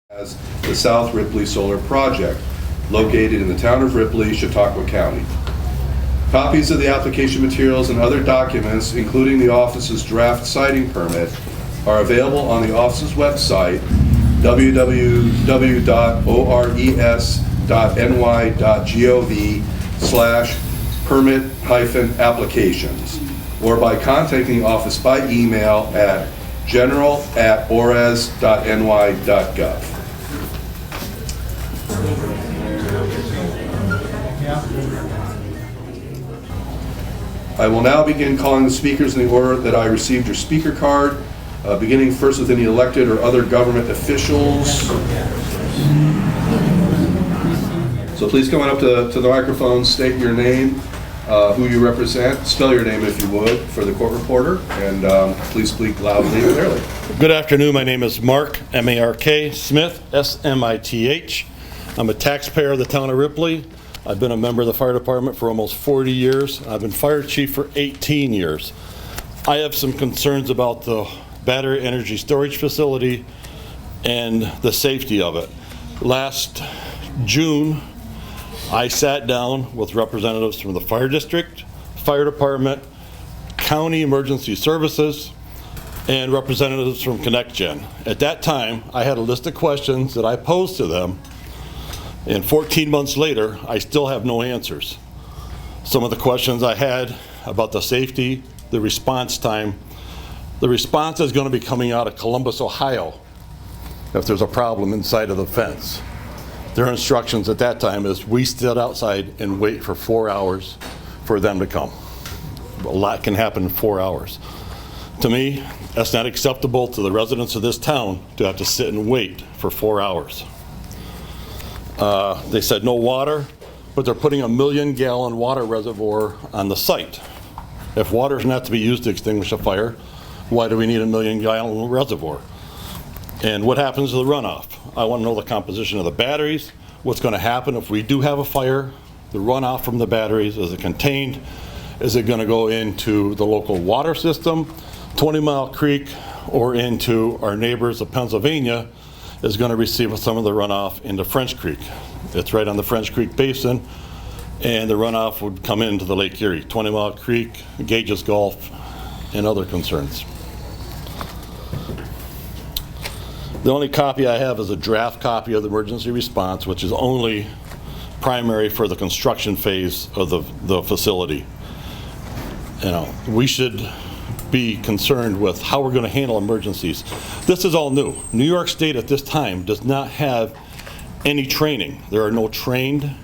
As the South Ripley Solar Project, located in the town of Ripley, Chautauqua County. Copies of the application materials and other documents, including the office's draft siting permit, are available on the office's website, www.ores.ny.gov/permit-applications, or by contacting the office by email at general@ores.ny.gov. I will now begin calling the speakers in the order that I received your speaker card, beginning first with any elected or other government officials. So please come on up to the microphone, state your name, who you represent, spell your name if you would for the court reporter, and please speak loudly and clearly. Good afternoon, my name is Mark, M-A-R-K, Smith, S-M-I-T-H. I'm a taxpayer of the town of Ripley. I've been a member of the fire department for almost 40 years. I've been fire chief for 18 years. I have some concerns about the battery energy storage facility and the safety of it. Last June, I sat down with representatives from the fire district, fire department, county emergency services, and representatives from ConnectGen. At that time, I had a list of questions that I posed to them, and 14 months later, I still have no answers. Some of the questions I had about the safety, the response time. The response is going to be coming out of Columbus, Ohio, if there's a problem inside of the fence. Their instructions at that time is we sit outside and wait for 4 hours for them to come. A lot can happen in 4 hours. To me, that's not acceptable to the residents of this town to have to sit and wait for 4 hours. They said no water, but they're putting a 1 million gallon water reservoir on the site. If water is not to be used to extinguish a fire, why do we need a 1 million gallon reservoir? And what happens to the runoff? I want to know the composition of the batteries, what's going to happen if we do have a fire, the runoff from the batteries, is it contained? Is it going to go into the local water system, 20 Mile Creek, or into our neighbors of Pennsylvania, is going to receive some of the runoff into French Creek. It's right on the French Creek Basin, and the runoff would come into the Lake Erie, 20 Mile Creek, Gages Gulf, and other concerns. The only copy I have is a draft copy of the emergency response, which is only primary for the construction phase of the facility. You know, we should be concerned with how we're going to handle emergencies. This is all new. New York State at this time does not have any training. There are no trained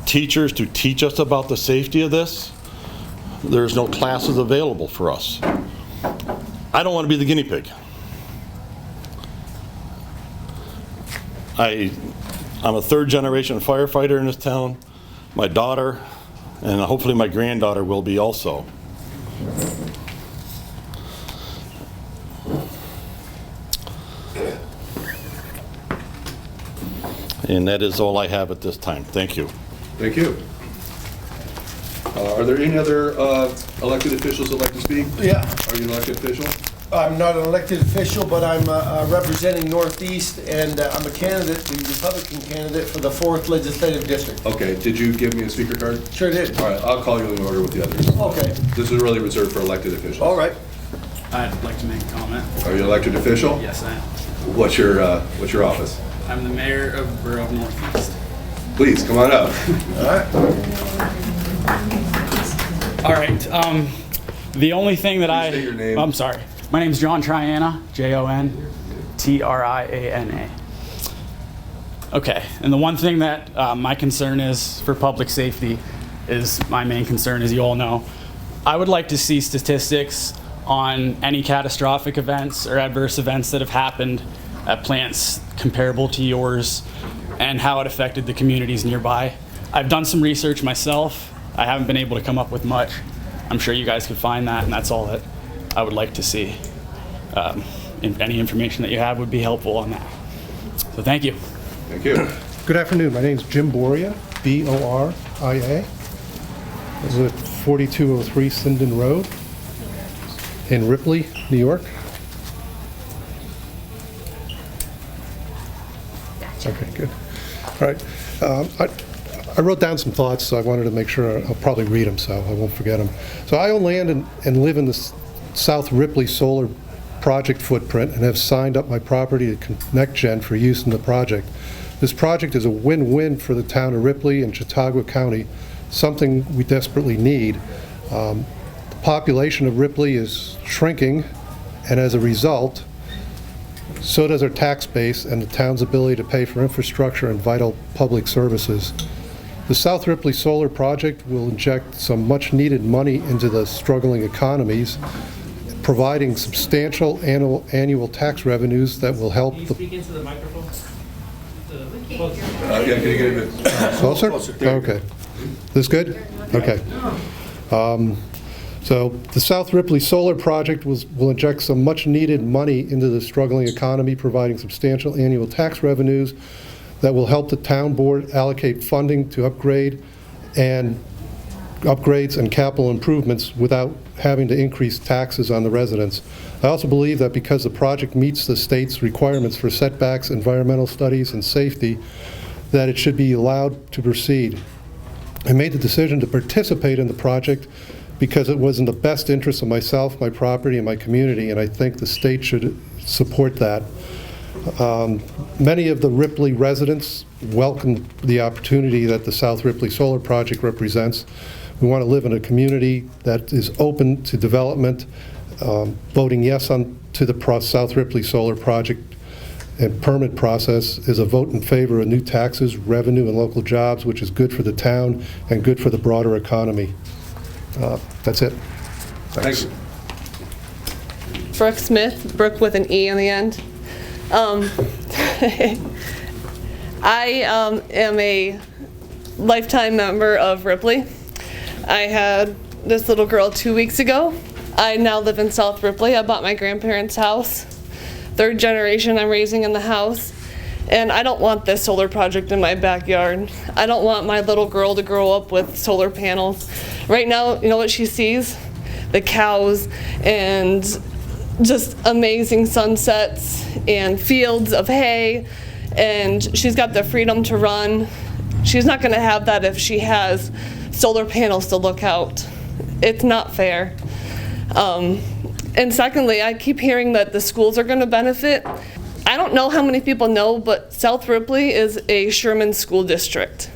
teachers to teach us about the safety of this. There's no classes available for us. I don't want to be the guinea pig. I'm a third generation firefighter in this town. My daughter and hopefully my granddaughter will be also. And that is all I have at this time. Thank you. Thank you. Are there any other elected officials that like to speak? Yeah. Are you an elected official? I'm not an elected official, but I'm representing Northeast, and I'm a candidate, the Republican candidate for the 4th Legislative District. Okay. Did you give me a speaker card? Sure did. All right. I'll call you in order with the others. Okay. This is really reserved for elected officials. All right. I'd like to make a comment. Are you an elected official? Yes, I am. What's your office? I'm the mayor of the borough of Northeast. Please come on up. All right. All right. The only thing that Please state your name. I'm sorry. My name's John Triana, Jon-Triana. Okay. And the one thing that my concern is for public safety is my main concern, as you all know. I would like to see statistics on any catastrophic events or adverse events that have happened at plants comparable to yours and how it affected the communities nearby. I've done some research myself. I haven't been able to come up with much. I'm sure you guys could find that, and that's all that I would like to see. Any information that you have would be helpful on that. So thank you. Thank you. Good afternoon. My name is Jim Boria, B-O-R-I-A. I live at 4203 Sinden Road. in Ripley, New York. Okay, good. All right. I wrote down some thoughts, so I wanted to make sure I'll probably read them, so I won't forget them. So I own land and live in the South Ripley Solar project footprint and have signed up my property to ConnectGen for use in the project. This project is a win-win for the town of Ripley and Chautauqua County, something we desperately need. The population of Ripley is shrinking, and as a result, so does our tax base and the town's ability to pay for infrastructure and vital public services. The South Ripley Solar project will inject some much-needed money into the struggling economies, providing substantial annual tax revenues that will help Can you the... speak into the microphone? Yeah, can you get a bit Closer? Okay. This good? Okay. So the South Ripley Solar project will inject some much-needed money into the struggling economy, providing substantial annual tax revenues that will help the town board allocate funding to upgrades and capital improvements without having to increase taxes on the residents. I also believe that because the project meets the state's requirements for setbacks, environmental studies, and safety, that it should be allowed to proceed. I made the decision to participate in the project because it was in the best interest of myself, my property, and my community, and I think the state should support that. Many of the Ripley residents welcome the opportunity that the South Ripley Solar project represents. We want to live in a community that is open to development. Voting yes to the South Ripley Solar project and permit process is a vote in favor of new taxes, revenue, and local jobs, which is good for the town and good for the broader economy. That's it. Thank you. Brooke Smith, Brooke with an E on the end. I am a lifetime member of Ripley. I had this little girl 2 weeks ago. I now live in South Ripley. I bought my grandparents' house. Third generation I'm raising in the house. And I don't want this solar project in my backyard. I don't want my little girl to grow up with solar panels. Right now, you know what she sees? The cows and just amazing sunsets and fields of hay, and she's got the freedom to run. She's not going to have that if she has solar panels to look out. It's not fair. And secondly, I keep hearing that the schools are going to benefit. I don't know how many people know, but South Ripley is a Sherman school district.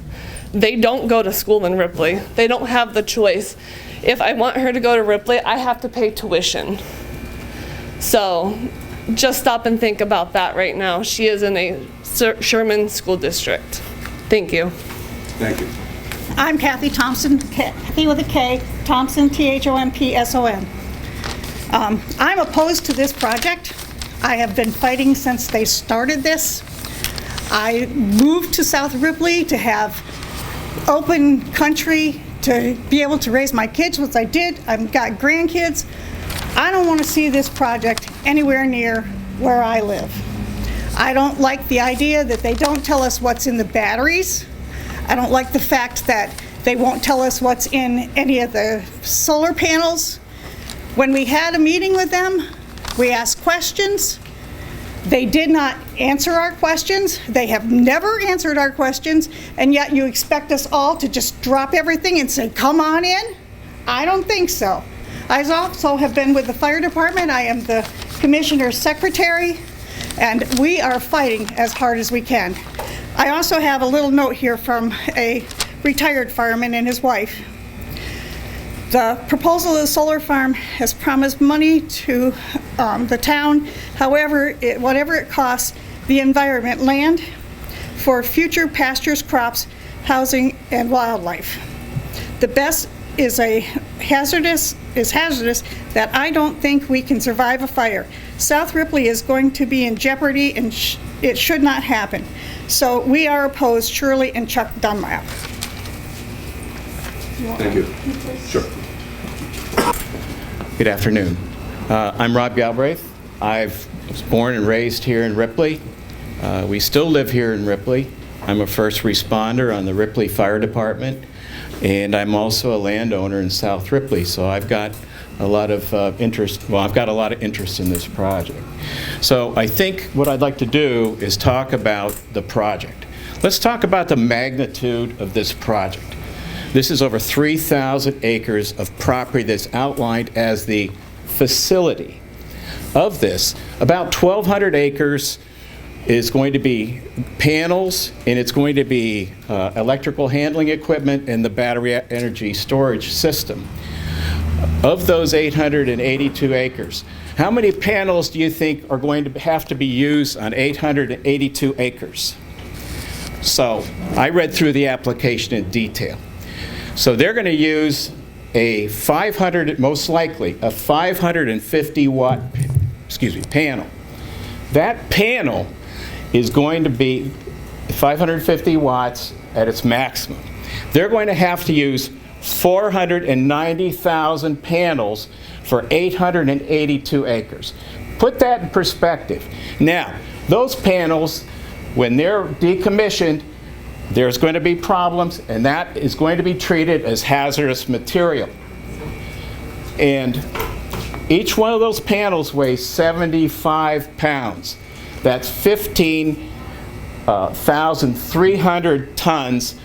They don't go to school in Ripley. They don't have the choice. If I want her to go to Ripley, I have to pay tuition. So just stop and think about that right now. She is in a Sherman school district. Thank you. Thank you. I'm Kathy Thompson, Kathy with a K, Thompson, Thompson. I'm opposed to this project. I have been fighting since they started this. I moved to South Ripley to have open country, to be able to raise my kids, which I did. I've got grandkids. I don't want to see this project anywhere near where I live. I don't like the idea that they don't tell us what's in the batteries. I don't like the fact that they won't tell us what's in any of the solar panels. When we had a meeting with them, we asked questions. They did not answer our questions. They have never answered our questions, and yet you expect us all to just drop everything and say, come on in? I don't think so. I also have been with the fire department. I am the commissioner's secretary, and we are fighting as hard as we can. I also have a little note here from a retired fireman and his wife. The proposal of the solar farm has promised money to the town. However, whatever it costs the environment, land for future pastures, crops, housing, and wildlife. The best is hazardous that I don't think we can survive a fire. South Ripley is going to be in jeopardy, and it should not happen. So we are opposed, Shirley and Chuck Dunlap. Thank you. Sure. Good afternoon. I'm Rob Galbraith. I was born and raised here in Ripley. We still live here in Ripley. I'm a first responder on the Ripley Fire Department. And I'm also a landowner in South Ripley, so I've got a lot of interest, well, I've got a lot of interest in this project. So I think what I'd like to do is talk about the project. Let's talk about the magnitude of this project. This is over 3,000 acres of property that's outlined as the facility. Of this, about 1,200 acres is going to be panels, and it's going to be electrical handling equipment and the battery energy storage system. Of those 882 acres, how many panels do you think are going to have to be used on 882 acres? So I read through the application in detail. So they're going to use a 500, most likely, a 550 watt, panel. That panel is going to be 550 watts at its maximum. They're going to have to use 490,000 panels for 882 acres. Put that in perspective. Now, those panels, when they're decommissioned, there's going to be problems, and that is going to be treated as hazardous material. And each one of those panels weighs 75 pounds. That's 15,300 tons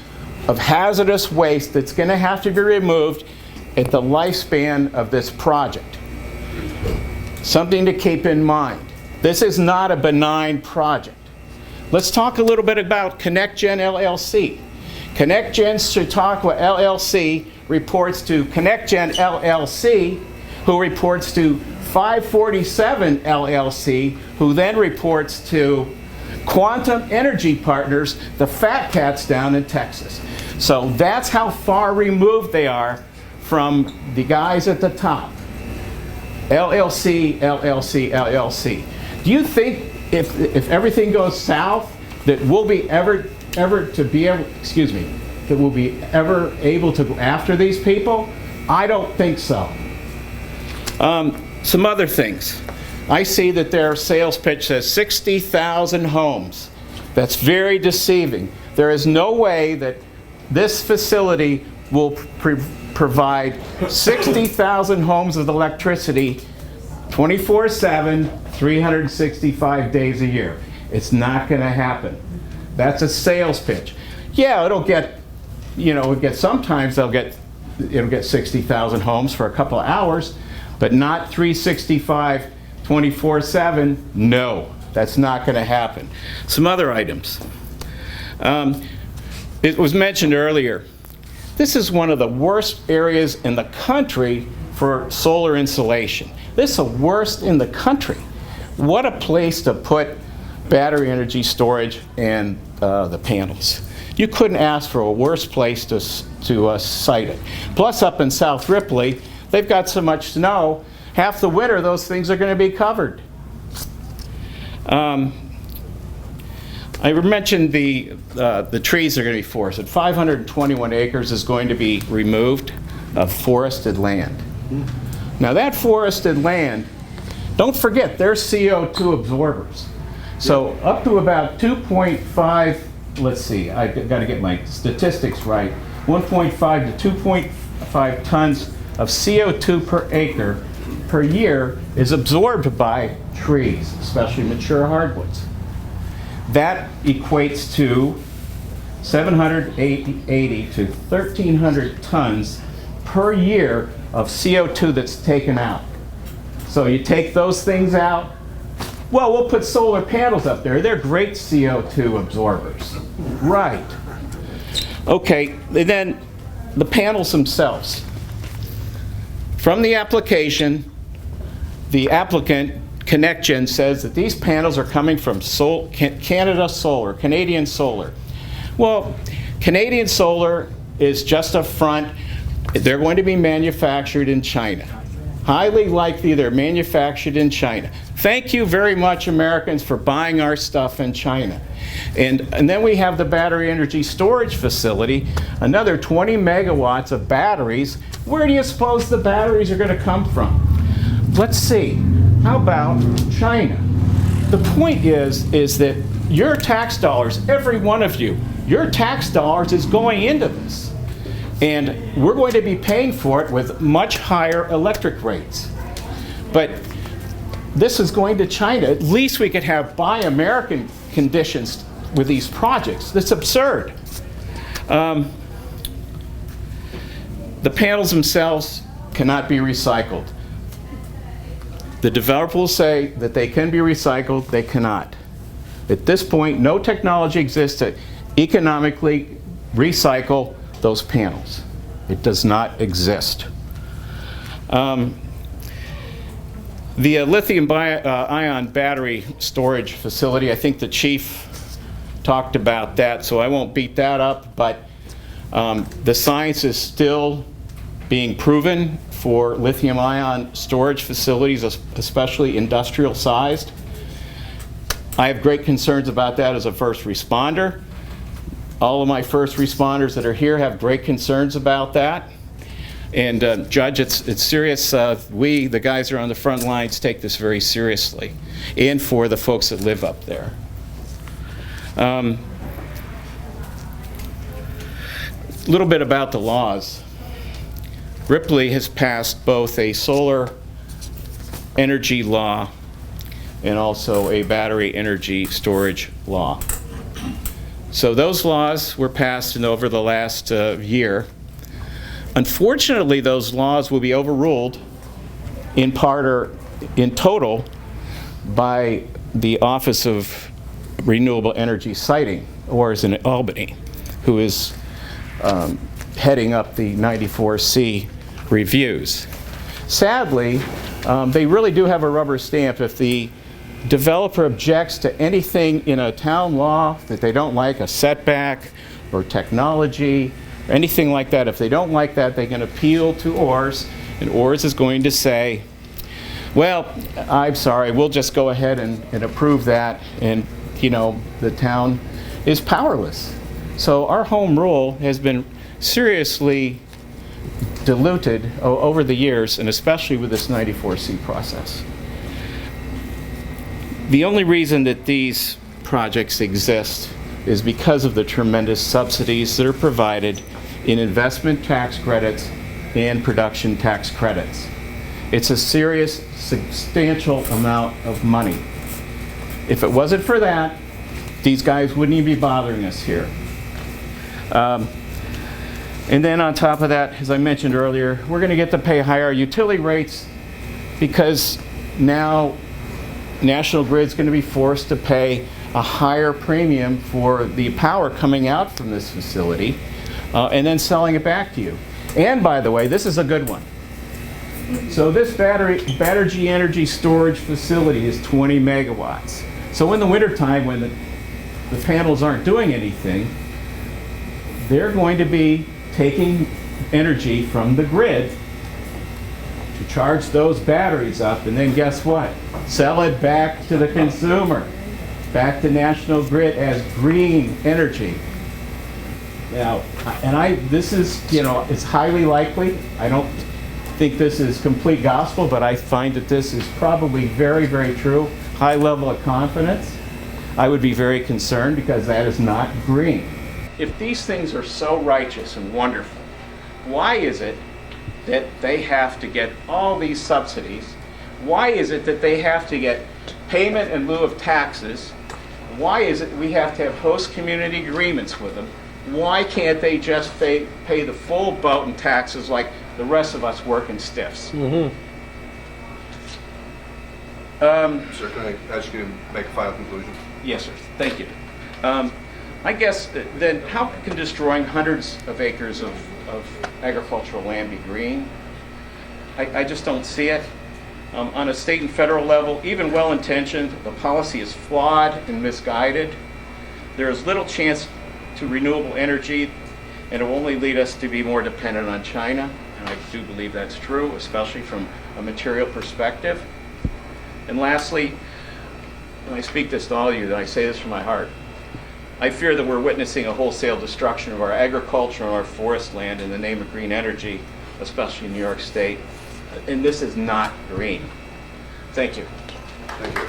of hazardous waste that's going to have to be removed at the lifespan of this project. Something to keep in mind. This is not a benign project. Let's talk a little bit about ConnectGen LLC. ConnectGen Chautauqua LLC reports to ConnectGen LLC, who reports to 547 LLC, who then reports to Quantum Energy Partners, the fat cats down in Texas. So that's how far removed they are from the guys at the top. LLC, LLC, LLC. Do you think if everything goes south that we'll be ever able to go after these people? I don't think so. Some other things. I see that their sales pitch says 60,000 homes. That's very deceiving. There is no way that this facility will provide 60,000 homes of electricity 24/7, 365 days a year. It's not going to happen. That's a sales pitch. Yeah, it'll get, sometimes it'll get 60,000 homes for a couple of hours, but not 365, 24/7. No, that's not going to happen. Some other items. It was mentioned earlier, this is one of the worst areas in the country for solar insolation. This is the worst in the country. What a place to put battery energy storage and the panels. You couldn't ask for a worse place to site it. Plus, up in South Ripley, they've got so much snow, half the winter those things are going to be covered. I mentioned the trees are going to be forested. 521 acres is going to be removed of forested land. Now that forested land, don't forget, they're CO2 absorbers. So up to about 2.5, let's see, I've got to get my statistics right, 1.5 to 2.5 tons of CO2 per acre per year is absorbed by trees, especially mature hardwoods. That equates to 780 to 1,300 tons per year of CO2 that's taken out. So you take those things out, well, we'll put solar panels up there. They're great CO2 absorbers. Right. Okay, and then the panels themselves. From the application, the applicant, ConnectGen, says that these panels are coming from Canadian Solar. Well, Canadian Solar is just a front. They're going to be manufactured in China. Highly likely they're manufactured in China. Thank you very much, Americans, for buying our stuff in China. And then we have the battery energy storage facility, another 20 megawatts of batteries. Where do you suppose the batteries are going to come from? Let's see. How about China? The point is that your tax dollars, every one of you, your tax dollars is going into this. And we're going to be paying for it with much higher electric rates. But this is going to China. At least we could have Buy American conditions with these projects. That's absurd. The panels themselves cannot be recycled. The developer will say that they can be recycled. They cannot. At this point, no technology exists to economically recycle those panels. It does not exist. The lithium-ion battery storage facility, I think the chief talked about that, so I won't beat that up, but the science is still being proven for lithium-ion storage facilities, especially industrial-sized. I have great concerns about that as a first responder. All of my first responders that are here have great concerns about that. And Judge, it's serious. We, the guys that are on the front lines, take this very seriously, and for the folks that live up there. A little bit about the laws. Ripley has passed both a solar energy law and also a battery energy storage law. So those laws were passed over the last year. Unfortunately, those laws will be overruled in part or in total by the Office of Renewable Energy Siting, or is in Albany, who is heading up the 94C reviews. Sadly, they really do have a rubber stamp. If the developer objects to anything in a town law that they don't like, a setback or technology, or anything like that, if they don't like that, they can appeal to ORS, and ORS is going to say, well, I'm sorry, we'll just go ahead and approve that, and you know, the town is powerless. So our home rule has been seriously diluted over the years, and especially with this 94C process. The only reason that these projects exist is because of the tremendous subsidies that are provided in investment tax credits and production tax credits. It's a serious, substantial amount of money. If it wasn't for that, these guys wouldn't even be bothering us here. And then on top of that, as I mentioned earlier, we're going to get to pay higher utility rates because now National Grid's going to be forced to pay a higher premium for the power coming out from this facility and then selling it back to you. And by the way, this is a good one. So this battery energy storage facility is 20 megawatts. So in the wintertime when the panels aren't doing anything, they're going to be taking energy from the grid to charge those batteries up, and then guess what? Sell it back to the consumer, back to National Grid as green energy. Now, this is, you know, it's highly likely. I don't think this is complete gospel, but I find that this is probably very, very true. High level of confidence. I would be very concerned because that is not green. If these things are so righteous and wonderful, why is it that they have to get all these subsidies? Why is it that they have to get payment in lieu of taxes? Why is it we have to have host community agreements with them? Why can't they just pay the full boat in taxes like the rest of us working stiffs? Sir, can I ask you to make a final conclusion? Yes, sir. Thank you. I guess then how can destroying hundreds of acres of agricultural land be green? I just don't see it. On a state and federal level, even well-intentioned, the policy is flawed and misguided. There is little chance to renewable energy, and it will only lead us to be more dependent on China. And I do believe that's true, especially from a material perspective. And lastly, when I speak this to all of you, and I say this from my heart, I fear that we're witnessing a wholesale destruction of our agriculture and our forest land in the name of green energy, especially in New York State. And this is not green. Thank you. Thank you.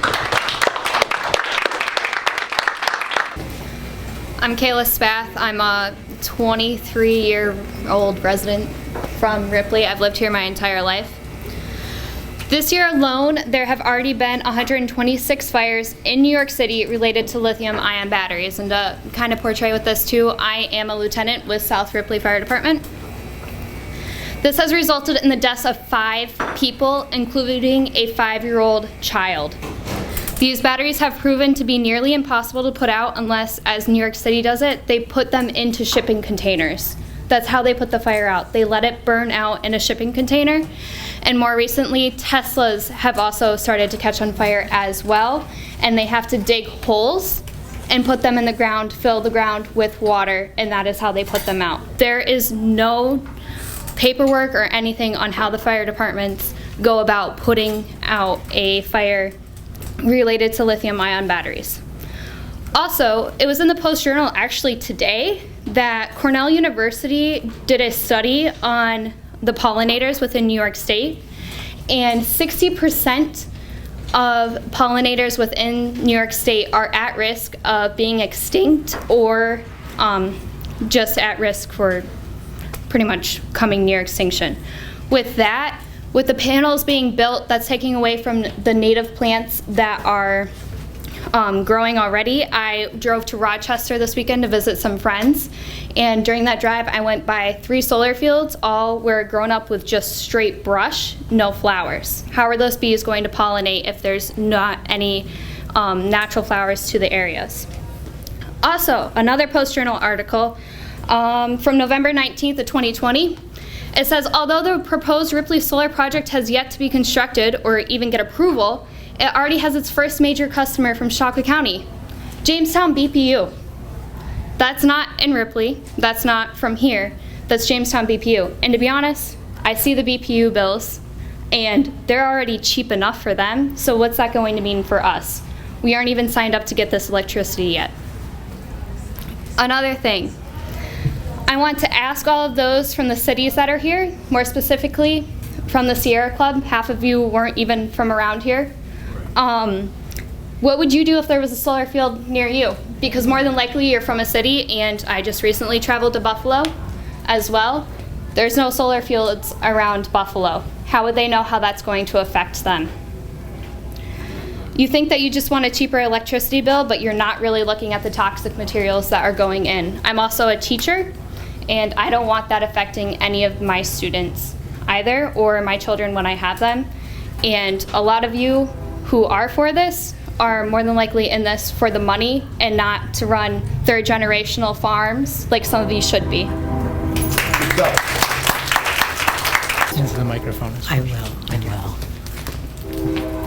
I'm Kayla Spath. I'm a 23-year-old resident from Ripley. I've lived here my entire life. This year alone, there have already been 126 fires in New York City related to lithium-ion batteries. And to kind of portray with this too, I am a lieutenant with South Ripley Fire Department. This has resulted in the deaths of 5 people, including a 5-year-old child. These batteries have proven to be nearly impossible to put out unless, as New York City does it, they put them into shipping containers. That's how they put the fire out. They let it burn out in a shipping container. And more recently, Teslas have also started to catch on fire as well. And they have to dig holes and put them in the ground, fill the ground with water, and that is how they put them out. There is no paperwork or anything on how the fire departments go about putting out a fire related to lithium-ion batteries. Also, it was in the Post-Journal actually today that Cornell University did a study on the pollinators within New York State, and 60% of pollinators within New York State are at risk of being extinct or just at risk for pretty much coming near extinction. With that, with the panels being built, that's taking away from the native plants that are growing already. I drove to Rochester this weekend to visit some friends, and during that drive I went by 3 solar fields. All were grown up with just straight brush, no flowers. How are those bees going to pollinate if there's not any natural flowers to the areas? Also, another Post-Journal article from November 19th of 2020. It says, although the proposed Ripley Solar project has yet to be constructed or even get approval, it already has its first major customer from Chautauqua County, Jamestown BPU. That's not in Ripley, that's not from here, that's Jamestown BPU. And to be honest, I see the BPU bills and they're already cheap enough for them, so what's that going to mean for us? We aren't even signed up to get this electricity yet. Another thing, I want to ask all of those from the cities that are here, more specifically from the Sierra Club, half of you weren't even from around here. What would you do if there was a solar field near you? Because more than likely you're from a city, and I just recently traveled to Buffalo as well. There's no solar fields around Buffalo. How would they know how that's going to affect them? You think that you just want a cheaper electricity bill, but you're not really looking at the toxic materials that are going in. I'm also a teacher, and I don't want that affecting any of my students either, or my children when I have them. And a lot of you who are for this are more than likely in this for the money and not to run 3rd generational farms like some of you should be. Into the microphone. I will.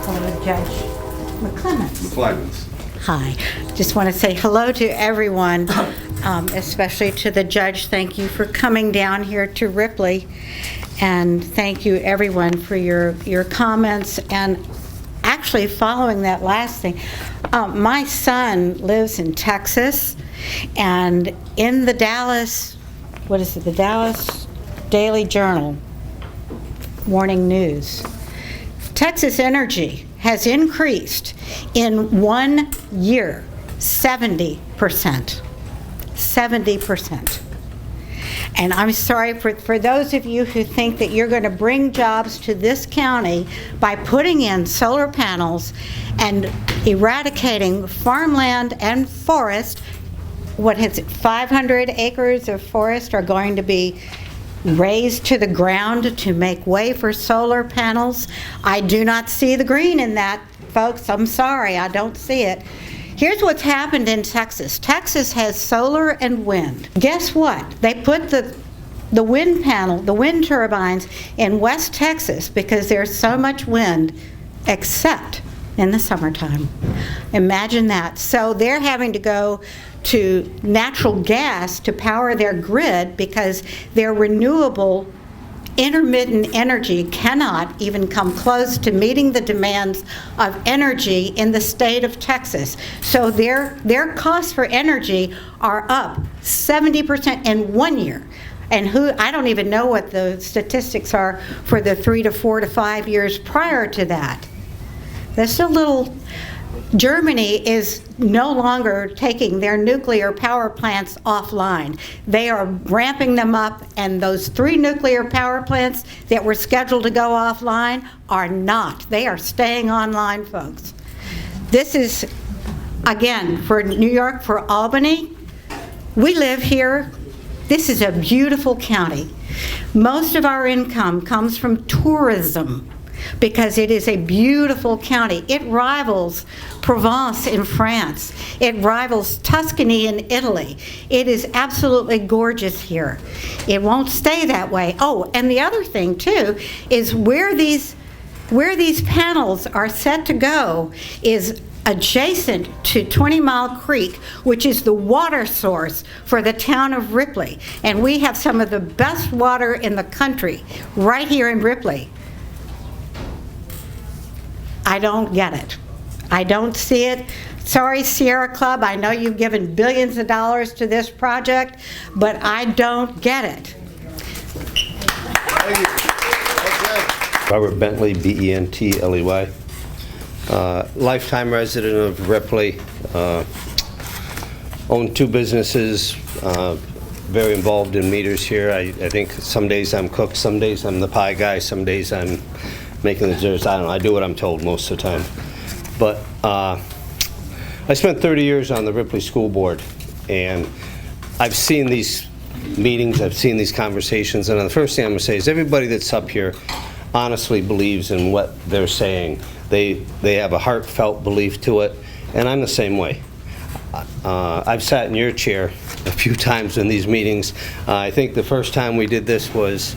Hello, Judge McClements. Hi. Just want to say hello to everyone, especially to the judge. Thank you for coming down here to Ripley, and thank you everyone for your comments. And actually, following that last thing, my son lives in Texas, and in the Dallas, the Dallas Daily Journal Morning News, Texas Energy has increased in 1 year 70%. 70%. And I'm sorry for those of you who think that you're going to bring jobs to this county by putting in solar panels and eradicating farmland and forest. What is it, 500 acres of forest are going to be razed to the ground to make way for solar panels. I do not see the green in that, folks. I'm sorry, I don't see it. Here's what's happened in Texas. Texas has solar and wind. Guess what? They put the wind turbines in West Texas because there's so much wind, except in the summertime. Imagine that. So they're having to go to natural gas to power their grid because their renewable intermittent energy cannot even come close to meeting the demands of energy in the state of Texas. So their costs for energy are up 70% in 1 year. And I don't even know what the statistics are for the 3 to 4 to 5 years prior to that. That's a little Germany is no longer taking their nuclear power plants offline. They are ramping them up, and those 3 nuclear power plants that were scheduled to go offline are not. They are staying online, folks. This is, again, for New York, for Albany. We live here. This is a beautiful county. Most of our income comes from tourism, because it is a beautiful county. It rivals Provence in France. It rivals Tuscany in Italy. It is absolutely gorgeous here. It won't stay that way. Oh, and the other thing too is where these panels are set to go is adjacent to 20 Mile Creek, which is the water source for the town of Ripley. And we have some of the best water in the country right here in Ripley. I don't get it. I don't see it. Sorry, Sierra Club, I know you've given billions of dollars to this project, but I don't get it. Robert Bentley, B-E-N-T-L-E-Y. Lifetime resident of Ripley. Own 2 businesses. Very involved in meters here. I think some days I'm cook, some days I'm the pie guy, some days I'm making the desserts. I don't know. I do what I'm told most of the time. But I spent 30 years on the Ripley School Board, and I've seen these meetings, I've seen these conversations, and the first thing I'm going to say is everybody that's up here honestly believes in what they're saying. They have a heartfelt belief to it, and I'm the same way. I've sat in your chair a few times in these meetings. I think the first time we did this was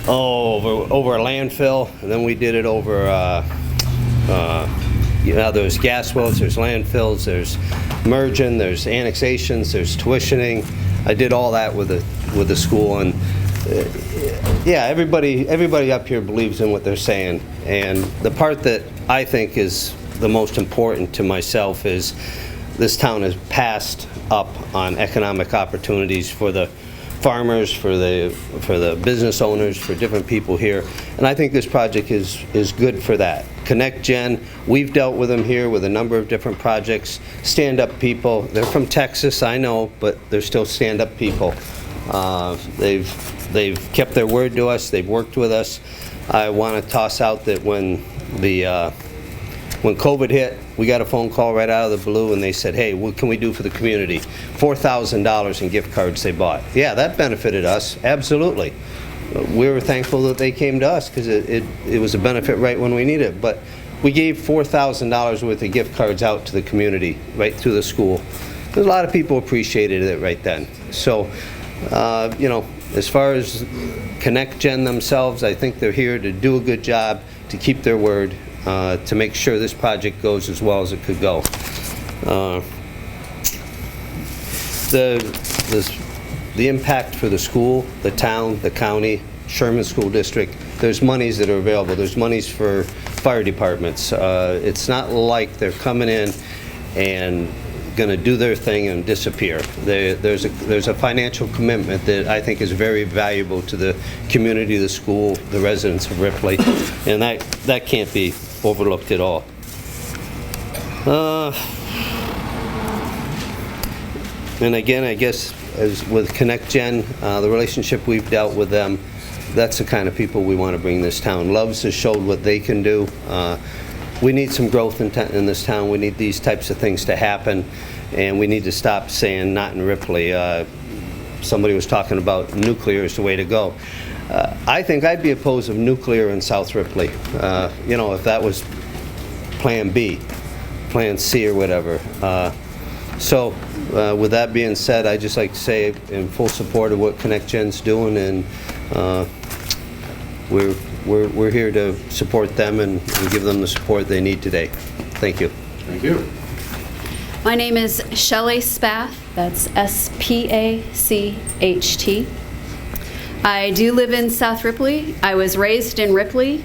over a landfill, and then we did it over, there's gas wells, there's landfills, there's merging, there's annexations, there's tuitioning. I did all that with the school, and yeah, everybody up here believes in what they're saying. And the part that I think is the most important to myself is this town has passed up on economic opportunities for the farmers, for the business owners, for different people here, and I think this project is good for that. Connect Gen, we've dealt with them here with a number of different projects. Stand-up people, they're from Texas, I know, but they're still stand-up people. They've kept their word to us, they've worked with us. I want to toss out that when COVID hit, we got a phone call right out of the blue, and they said, hey, what can we do for the community? $4,000 in gift cards they bought. Yeah, that benefited us, absolutely. We were thankful that they came to us because it was a benefit right when we needed it. But we gave $4,000 worth of gift cards out to the community, right through the school. A lot of people appreciated it right then. So, as far as Connect Gen themselves, I think they're here to do a good job, to keep their word, to make sure this project goes as well as it could go. The impact for the school, the town, the county, Sherman School District, there's monies that are available. There's monies for fire departments. It's not like they're coming in and going to do their thing and disappear. There's a financial commitment that I think is very valuable to the community, the school, the residents of Ripley, and that can't be overlooked at all. And again, I guess as with Connect Gen, the relationship we've dealt with them, that's the kind of people we want to bring this town. Loves has showed what they can do. We need some growth in this town. We need these types of things to happen, and we need to stop saying not in Ripley. Somebody was talking about nuclear is the way to go. I think I'd be opposed of nuclear in South Ripley. If that was Plan B, Plan C, or whatever. So, with that being said, I'd just like to say in full support of what Connect Gen's doing, and we're here to support them and give them the support they need today. Thank you. Thank you. My name is Shelley Spath. That's S-P-A-C-H-T. I do live in South Ripley. I was raised in Ripley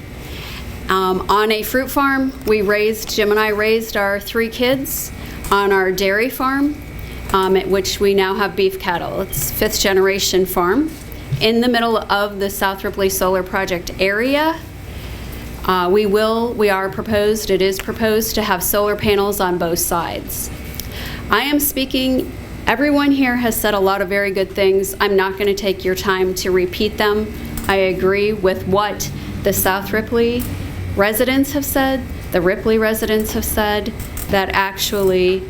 on a fruit farm. Jim and I raised our 3 kids on our dairy farm, at which we now have beef cattle. It's 5th generation farm in the middle of the South Ripley Solar Project area. It is proposed to have solar panels on both sides. Everyone here has said a lot of very good things. I'm not going to take your time to repeat them. I agree with what the South Ripley residents have said, the Ripley residents have said, that actually,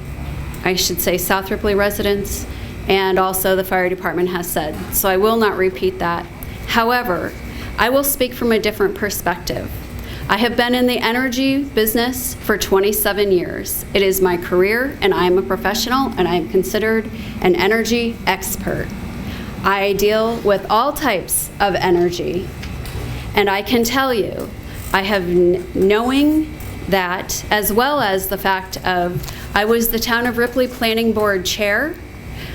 I should say South Ripley residents, and also the fire department has said. So I will not repeat that. However, I will speak from a different perspective. I have been in the energy business for 27 years. It is my career, and I am a professional, and I am considered an energy expert. I deal with all types of energy, and I can tell you, I have knowing that, as well as the fact of I was the Town of Ripley Planning Board Chair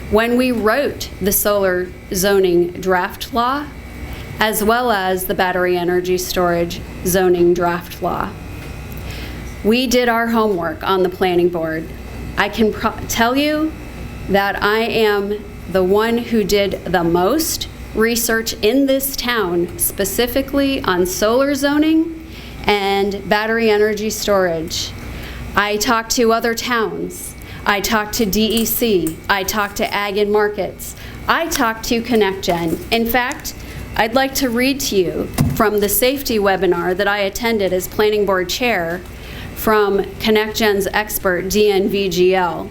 when we wrote the solar zoning draft law, as well as the battery energy storage zoning draft law. We did our homework on the planning board. I can tell you that I am the one who did the most research in this town, specifically on solar zoning and battery energy storage. I talked to other towns. I talked to DEC. I talked to Ag and Markets. I talked to ConnectGen. In fact, I'd like to read to you from the safety webinar that I attended as planning board chair from ConnectGen's expert, DNVGL,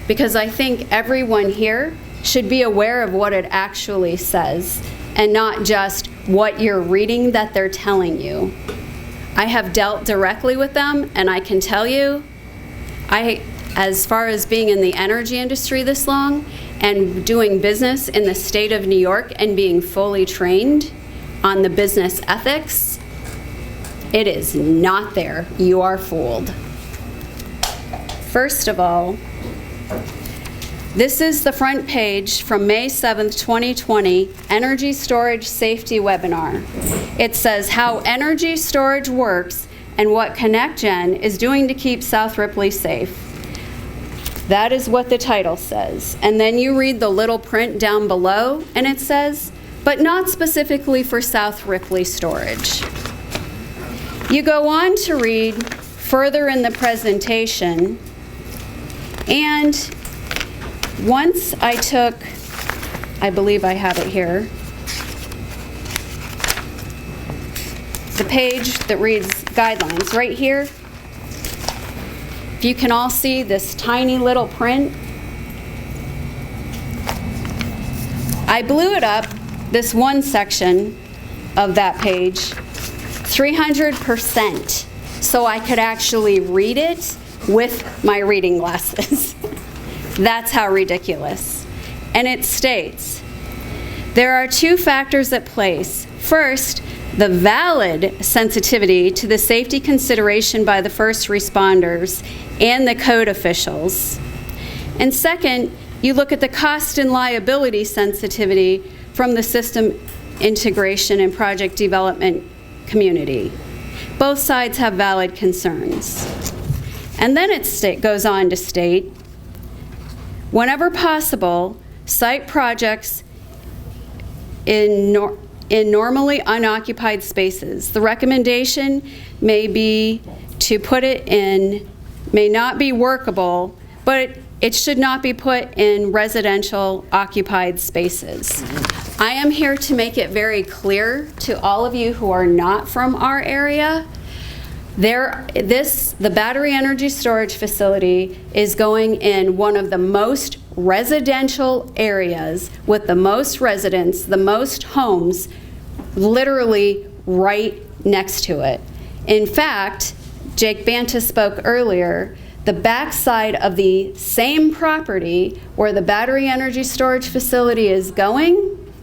because I think everyone here should be aware of what it actually says and not just what you're reading that they're telling you. I have dealt directly with them, and I can tell you, as far as being in the energy industry this long and doing business in the state of New York and being fully trained on the business ethics, it is not there. You are fooled. First of all, this is the front page from May 7th, 2020, Energy Storage Safety Webinar. It says how energy storage works and what ConnectGen is doing to keep South Ripley safe. That is what the title says. And then you read the little print down below, and it says, but not specifically for South Ripley storage. You go on to read further in the presentation, and once I took, I believe I have it here, the page that reads guidelines right here. If you can all see this tiny little print, I blew it up, this one section of that page, 300%, so I could actually read it with my reading glasses. That's how ridiculous. And it states, there are two factors at play. First, the valid sensitivity to the safety consideration by the first responders and the code officials. And second, you look at the cost and liability sensitivity from the system integration and project development community. Both sides have valid concerns. And then it goes on to state, whenever possible, site projects in normally unoccupied spaces. The recommendation may be to put it in, may not be workable, but it should not be put in residential occupied spaces. I am here to make it very clear to all of you who are not from our area, the battery energy storage facility is going in one of the most residential areas with the most residents, the most homes, literally right next to it. In fact, Jake Banta spoke earlier, the backside of the same property where the battery energy storage facility is going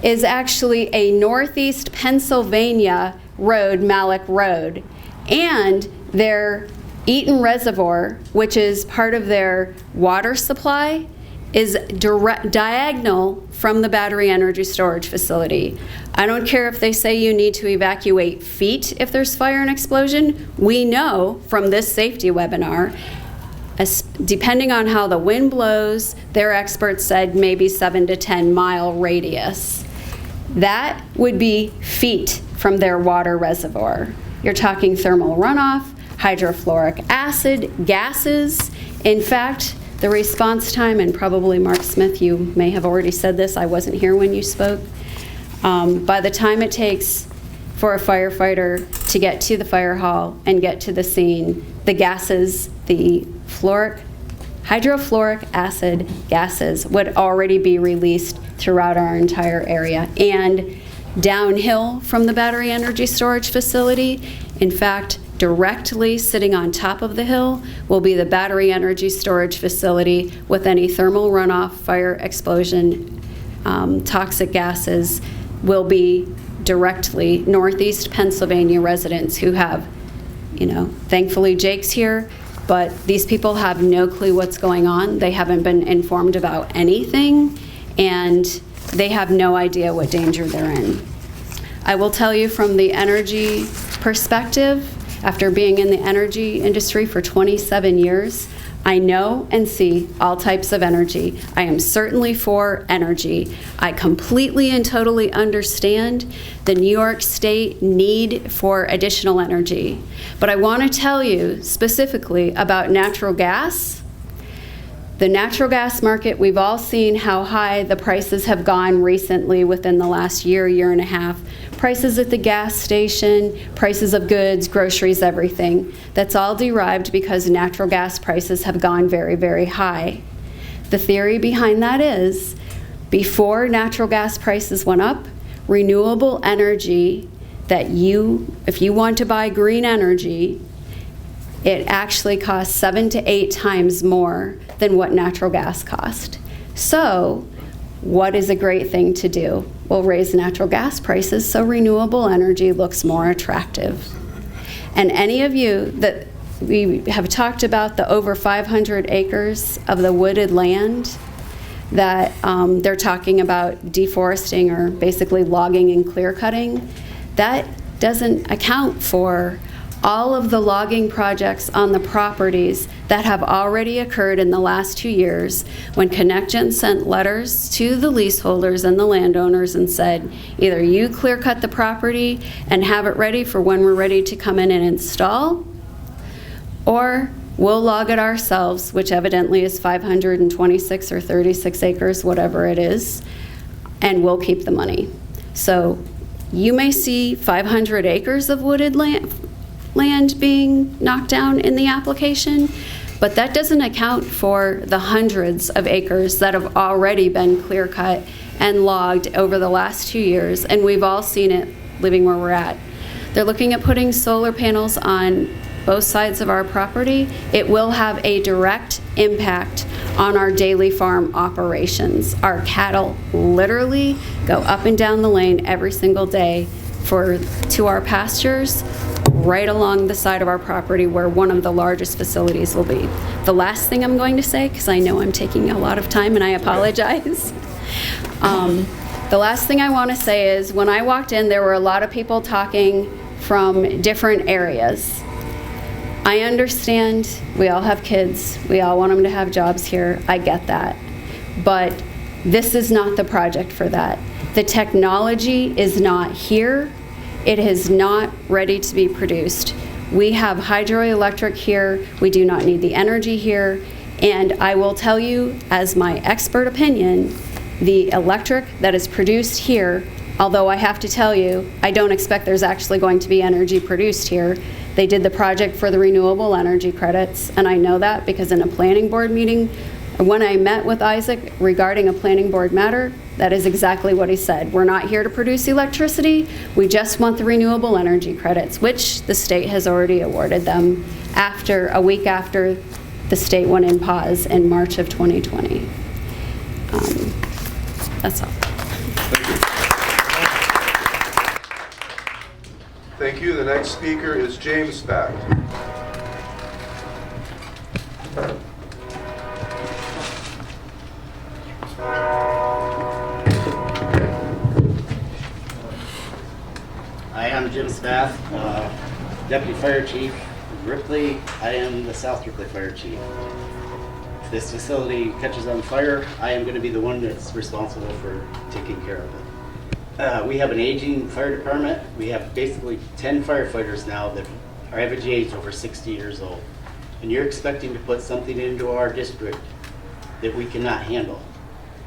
is actually a Northeast Pennsylvania road, Malik Road. And their Eaton Reservoir, which is part of their water supply, is diagonal from the battery energy storage facility. I don't care if they say you need to evacuate feet if there's fire and explosion. We know from this safety webinar, depending on how the wind blows, their experts said maybe 7 to 10 mile radius. That would be feet from their water reservoir. You're talking thermal runoff, hydrofluoric acid, gases. In fact, the response time, and probably Mark Smith, you may have already said this, I wasn't here when you spoke. By the time it takes for a firefighter to get to the fire hall and get to the scene, the gases, the hydrofluoric acid gases would already be released throughout our entire area. And downhill from the battery energy storage facility, in fact, directly sitting on top of the hill will be the battery energy storage facility with any thermal runoff, fire explosion, toxic gases will be directly Northeast Pennsylvania residents who have, thankfully Jake's here, but these people have no clue what's going on. They haven't been informed about anything, and they have no idea what danger they're in. I will tell you from the energy perspective, after being in the energy industry for 27 years, I know and see all types of energy. I am certainly for energy. I completely and totally understand the New York State need for additional energy. But I want to tell you specifically about natural gas. The natural gas market, we've all seen how high the prices have gone recently within the last year and a half. Prices at the gas station, prices of goods, groceries, everything. That's all derived because natural gas prices have gone very, very high. The theory behind that is, before natural gas prices went up, renewable energy that if you want to buy green energy, it actually costs 7 to 8 times more than what natural gas cost. So, what is a great thing to do? We'll raise natural gas prices so renewable energy looks more attractive. And any of you that we have talked about the over 500 acres of the wooded land that they're talking about deforesting or basically logging and clear cutting, that doesn't account for all of the logging projects on the properties that have already occurred in the last 2 years when ConnectGen sent letters to the leaseholders and the landowners and said, either you clear cut the property and have it ready for when we're ready to come in and install, or we'll log it ourselves, which evidently is 526 or 36 acres, whatever it is, and we'll keep the money. So you may see 500 acres of wooded land being knocked down in the application, but that doesn't account for the hundreds of acres that have already been clear cut and logged over the last 2 years, and we've all seen it living where we're at. They're looking at putting solar panels on both sides of our property. It will have a direct impact on our daily farm operations. Our cattle literally go up and down the lane every single day to our pastures right along the side of our property where one of the largest facilities will be. The last thing I'm going to say, because I know I'm taking a lot of time and I apologize. The last thing I want to say is when I walked in, there were a lot of people talking from different areas. I understand we all have kids. We all want them to have jobs here. I get that. But this is not the project for that. The technology is not here. It is not ready to be produced. We have hydroelectric here. We do not need the energy here. And I will tell you, as my expert opinion, the electric that is produced here, although I have to tell you, I don't expect there's actually going to be energy produced here. They did the project for the renewable energy credits, and I know that because in a planning board meeting, when I met with Isaac regarding a planning board matter, that is exactly what he said. We're not here to produce electricity. We just want the renewable energy credits, which the state has already awarded them a week after the state went in pause in March of 2020. That's all. Thank you. The next speaker is James Beck. Hi, I'm Jim Spath, Deputy Fire Chief of Ripley. I am the South Ripley Fire Chief. If this facility catches on fire, I am going to be the one that's responsible for taking care of it. We have an aging fire department. We have basically 10 firefighters now that are average age over 60 years old. And you're expecting to put something into our district that we cannot handle.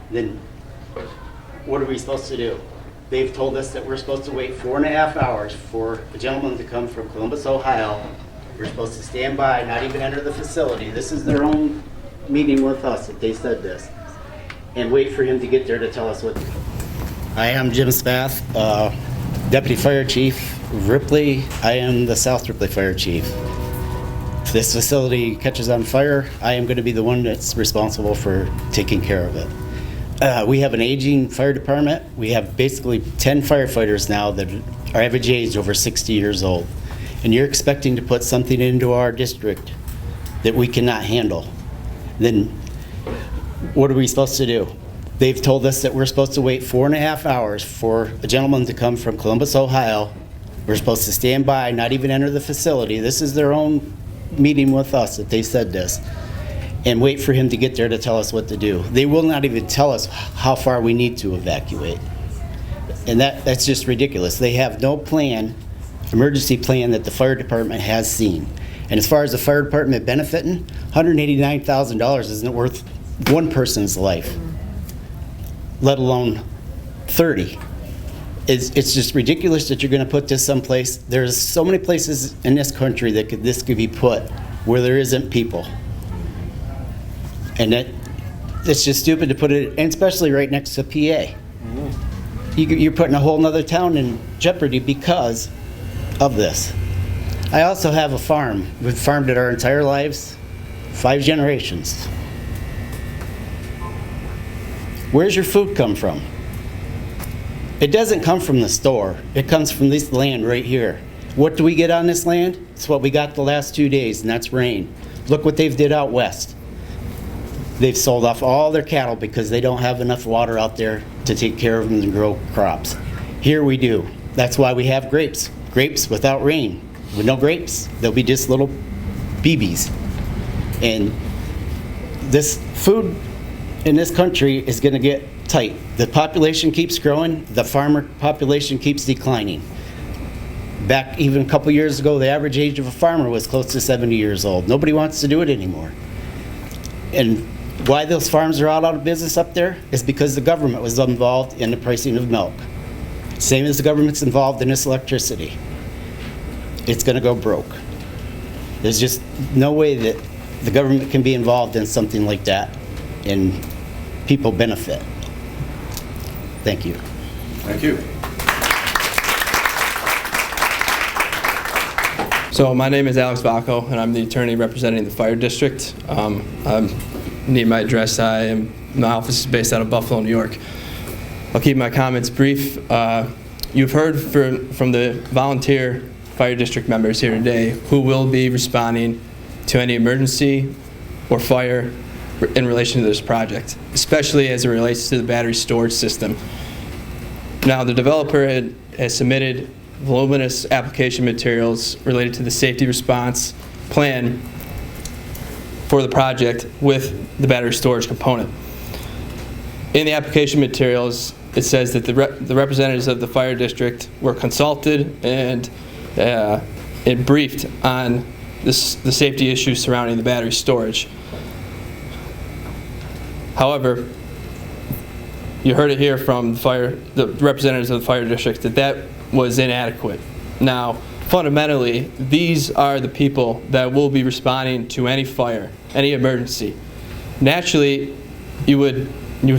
Then what are we supposed to do? They've told us that we're supposed to wait 4.5 hours for a gentleman to come from Columbus, Ohio. We're supposed to stand by, not even enter the facility. This is their own meeting with us that they said this. And wait for him to get there to tell us what to do. I am Jim Spath, Deputy Fire Chief, Ripley. I am the South Ripley Fire Chief. If this facility catches on fire, I am going to be the one that's responsible for taking care of it. We have an aging fire department. We have basically 10 firefighters now that are average age over 60 years old. And you're expecting to put something into our district that we cannot handle. Then what are we supposed to do? They've told us that we're supposed to wait 4.5 hours for a gentleman to come from Columbus, Ohio. We're supposed to stand by, not even enter the facility. This is their own meeting with us that they said this. And wait for him to get there to tell us what to do. They will not even tell us how far we need to evacuate. And that's just ridiculous. They have no plan, emergency plan that the fire department has seen. And as far as the fire department benefiting, $189,000 isn't worth one person's life, let alone 30. It's just ridiculous that you're going to put this someplace. There's so many places in this country that this could be put where there isn't people. And it's just stupid to put it, and especially right next to PA. You're putting a whole nother town in jeopardy because of this. I also have a farm. We've farmed it our entire lives, 5 generations. Where's your food come from? It doesn't come from the store. It comes from this land right here. What do we get on this land? It's what we got the last 2 days, and that's rain. Look what they've did out west. They've sold off all their cattle because they don't have enough water out there to take care of them and grow crops. Here we do. That's why we have grapes. Grapes without rain. With no grapes, they'll be just little BBs. And this food in this country is going to get tight. The population keeps growing, the farmer population keeps declining. Back even a couple years ago, the average age of a farmer was close to 70 years old. Nobody wants to do it anymore. And why those farms are all out of business up there is because the government was involved in the pricing of milk. Same as the government's involved in this electricity. It's going to go broke. There's just no way that the government can be involved in something like that and people benefit. Thank you. Thank you. So my name is Alex Bacco, and I'm the attorney representing the fire district. I need my address. My office is based out of Buffalo, New York. I'll keep my comments brief. You've heard from the volunteer fire district members here today who will be responding to any emergency or fire in relation to this project, especially as it relates to the battery storage system. Now, the developer has submitted voluminous application materials related to the safety response plan for the project with the battery storage component. In the application materials, it says that the representatives of the fire district were consulted and briefed on the safety issues surrounding the battery storage. However, you heard it here from the representatives of the fire district that was inadequate. Now, fundamentally, these are the people that will be responding to any fire, any emergency. Naturally, you would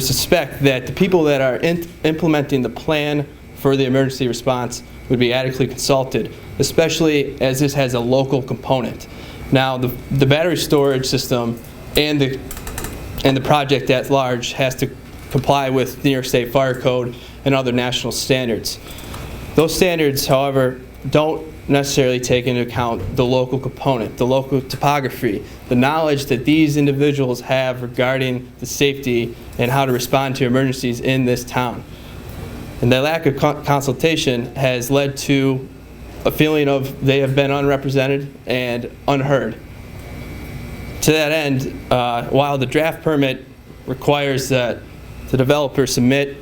suspect that the people that are implementing the plan for the emergency response would be adequately consulted, especially as this has a local component. Now, the battery storage system and the project at large has to comply with New York State Fire Code and other national standards. Those standards, however, don't necessarily take into account the local component, the local topography, the knowledge that these individuals have regarding the safety and how to respond to emergencies in this town. And that lack of consultation has led to a feeling of they have been unrepresented and unheard. To that end, while the draft permit requires that the developer submit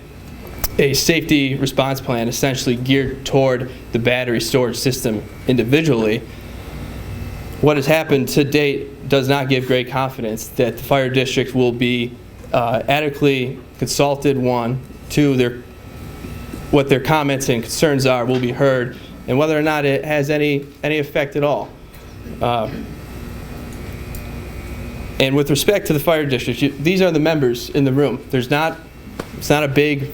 a safety response plan essentially geared toward the battery storage system individually. What has happened to date does not give great confidence that the fire district will be adequately consulted, one, two, what their comments and concerns are will be heard, and whether or not it has any effect at all. And with respect to the fire district, these are the members in the room. It's not a big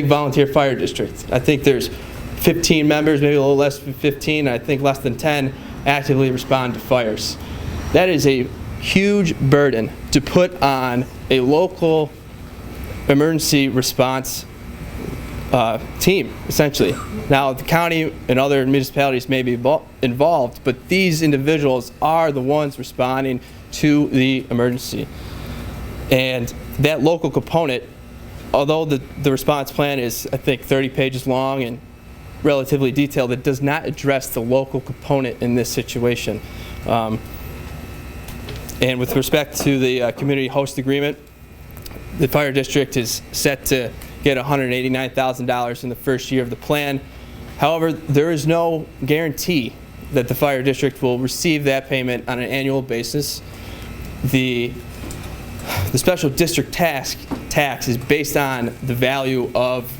volunteer fire district. I think there's 15 members, maybe a little less than 15. I think less than 10 actively respond to fires. That is a huge burden to put on a local emergency response team, essentially. Now, the county and other municipalities may be involved, but these individuals are the ones responding to the emergency. And that local component, although the response plan is, I think, 30 pages long and relatively detailed, it does not address the local component in this situation. And with respect to the community host agreement, the fire district is set to get $189,000 in the first year of the plan. However, there is no guarantee that the fire district will receive that payment on an annual basis. The special district tax is based on the value of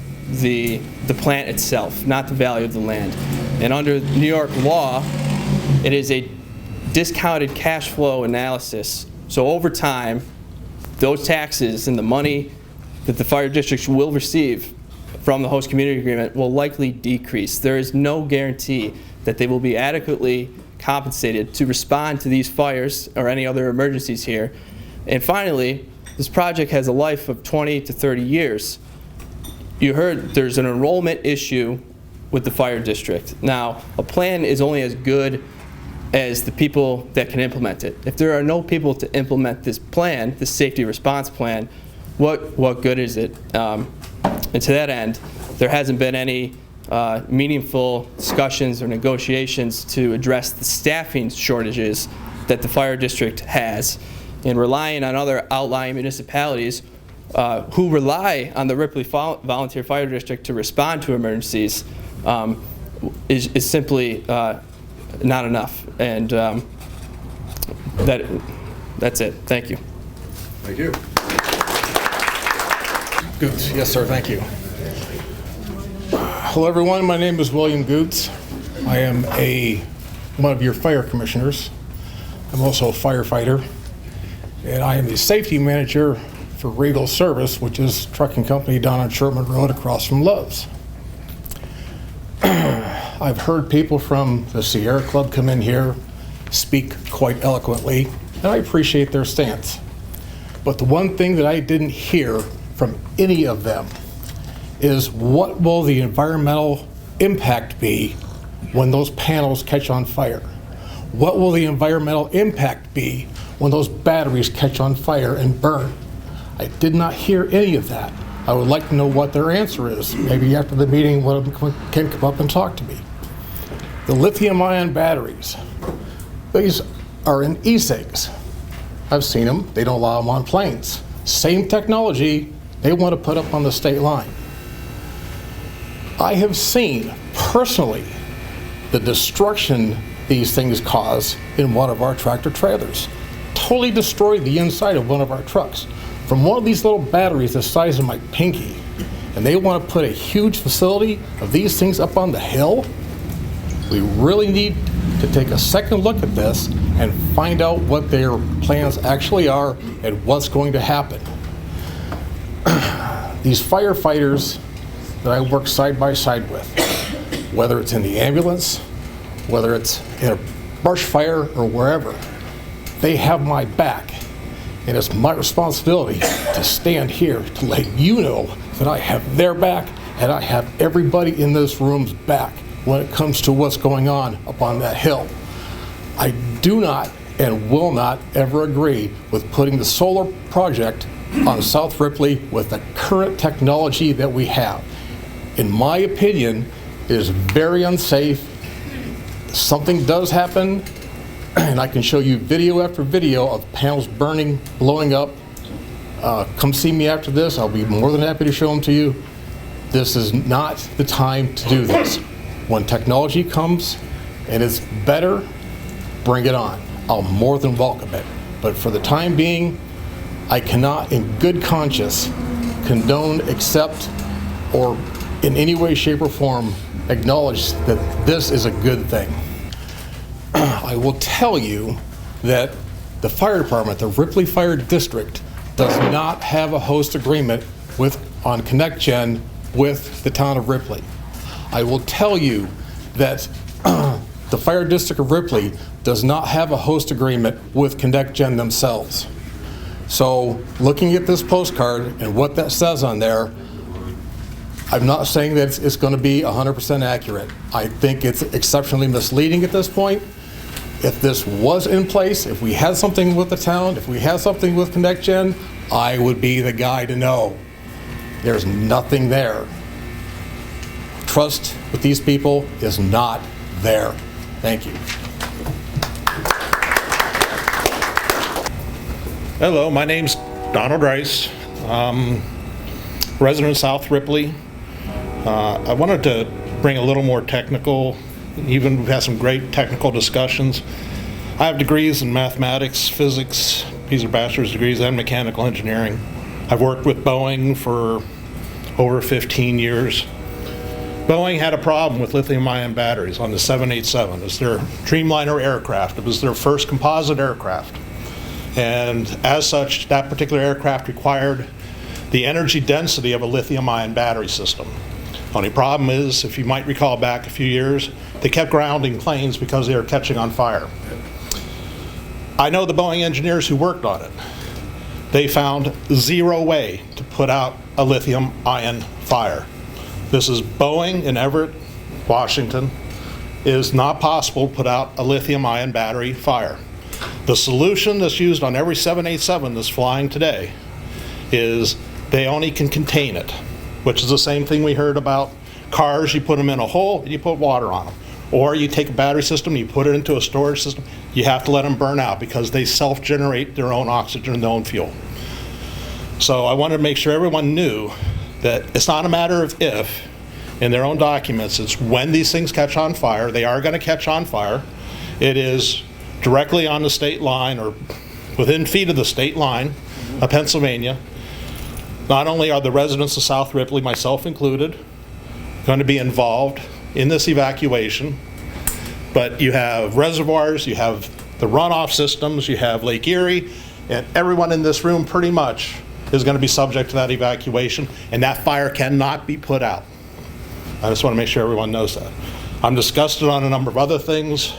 the plant itself, not the value of the land. And under New York law, it is a discounted cash flow analysis. So over time, those taxes and the money that the fire districts will receive from the host community agreement will likely decrease. There is no guarantee that they will be adequately compensated to respond to these fires or any other emergencies here. And finally, this project has a life of 20 to 30 years. You heard there's an enrollment issue with the fire district. Now, a plan is only as good as the people that can implement it. If there are no people to implement this plan, this safety response plan, what good is it? And to that end, there hasn't been any meaningful discussions or negotiations to address the staffing shortages that the fire district has. And relying on other outlying municipalities who rely on the Ripley Volunteer Fire District to respond to emergencies is simply not enough. And that's it. Thank you. Thank you. Goots. Yes, sir. Thank you. Hello, everyone. My name is William Goots. I am one of your fire commissioners. I'm also a firefighter, and I am the safety manager for Regal Service, which is a trucking company down on Sherman Road across from Love's. I've heard people from the Sierra Club come in here, speak quite eloquently, and I appreciate their stance. But the one thing that I didn't hear from any of them is what will the environmental impact be when those panels catch on fire? What will the environmental impact be when those batteries catch on fire and burn? I did not hear any of that. I would like to know what their answer is. Maybe after the meeting, one of them can come up and talk to me. The lithium-ion batteries, these are in e-cigs. I've seen them. They don't allow them on planes. Same technology they want to put up on the state line. I have seen personally the destruction these things cause in one of our tractor trailers. Totally destroyed the inside of one of our trucks from one of these little batteries the size of my pinky. And they want to put a huge facility of these things up on the hill. We really need to take a second look at this and find out what their plans actually are and what's going to happen. These firefighters that I work side by side with, whether it's in the ambulance, whether it's in a brush fire or wherever, they have my back. And it's my responsibility to stand here to let you know that I have their back and I have everybody in this room's back when it comes to what's going on up on that hill. I do not and will not ever agree with putting the solar project on South Ripley with the current technology that we have. In my opinion, it is very unsafe. Something does happen, and I can show you video after video of panels burning, blowing up. Come see me after this. I'll be more than happy to show them to you. This is not the time to do this. When technology comes and it's better, bring it on. I'll more than welcome it. But for the time being, I cannot in good conscience condone, accept, or in any way, shape, or form acknowledge that this is a good thing. I will tell you that the fire department, the Ripley Fire District, does not have a host agreement on ConnectGen with the town of Ripley. I will tell you that the Fire District of Ripley does not have a host agreement with ConnectGen themselves. So looking at this postcard and what that says on there, I'm not saying that it's going to be 100% accurate. I think it's exceptionally misleading at this point. If this was in place, if we had something with the town, if we had something with ConnectGen, I would be the guy to know. There's nothing there. Trust with these people is not there. Thank you. Hello, my name's Donald Rice, resident of South Ripley. I wanted to bring a little more technical, even we've had some great technical discussions. I have degrees in mathematics, physics, these are bachelor's degrees, and mechanical engineering. I've worked with Boeing for over 15 years. Boeing had a problem with lithium-ion batteries on the 787. It's their Dreamliner aircraft. It was their first composite aircraft. And as such, that particular aircraft required the energy density of a lithium-ion battery system. Only problem is, if you might recall back a few years, they kept grounding planes because they were catching on fire. I know the Boeing engineers who worked on it. They found zero way to put out a lithium-ion fire. This is Boeing in Everett, Washington. It is not possible to put out a lithium-ion battery fire. The solution that's used on every 787 that's flying today is they only can contain it, which is the same thing we heard about cars. You put them in a hole and you put water on them. Or you take a battery system, you put it into a storage system, you have to let them burn out because they self-generate their own oxygen and their own fuel. So I wanted to make sure everyone knew that it's not a matter of if, in their own documents, it's when these things catch on fire. They are going to catch on fire. It is directly on the state line or within feet of the state line of Pennsylvania. Not only are the residents of South Ripley, myself included, going to be involved in this evacuation, but you have reservoirs, you have the runoff systems, you have Lake Erie, and everyone in this room pretty much is going to be subject to that evacuation, and that fire cannot be put out. I just want to make sure everyone knows that. I'm disgusted on a number of other things.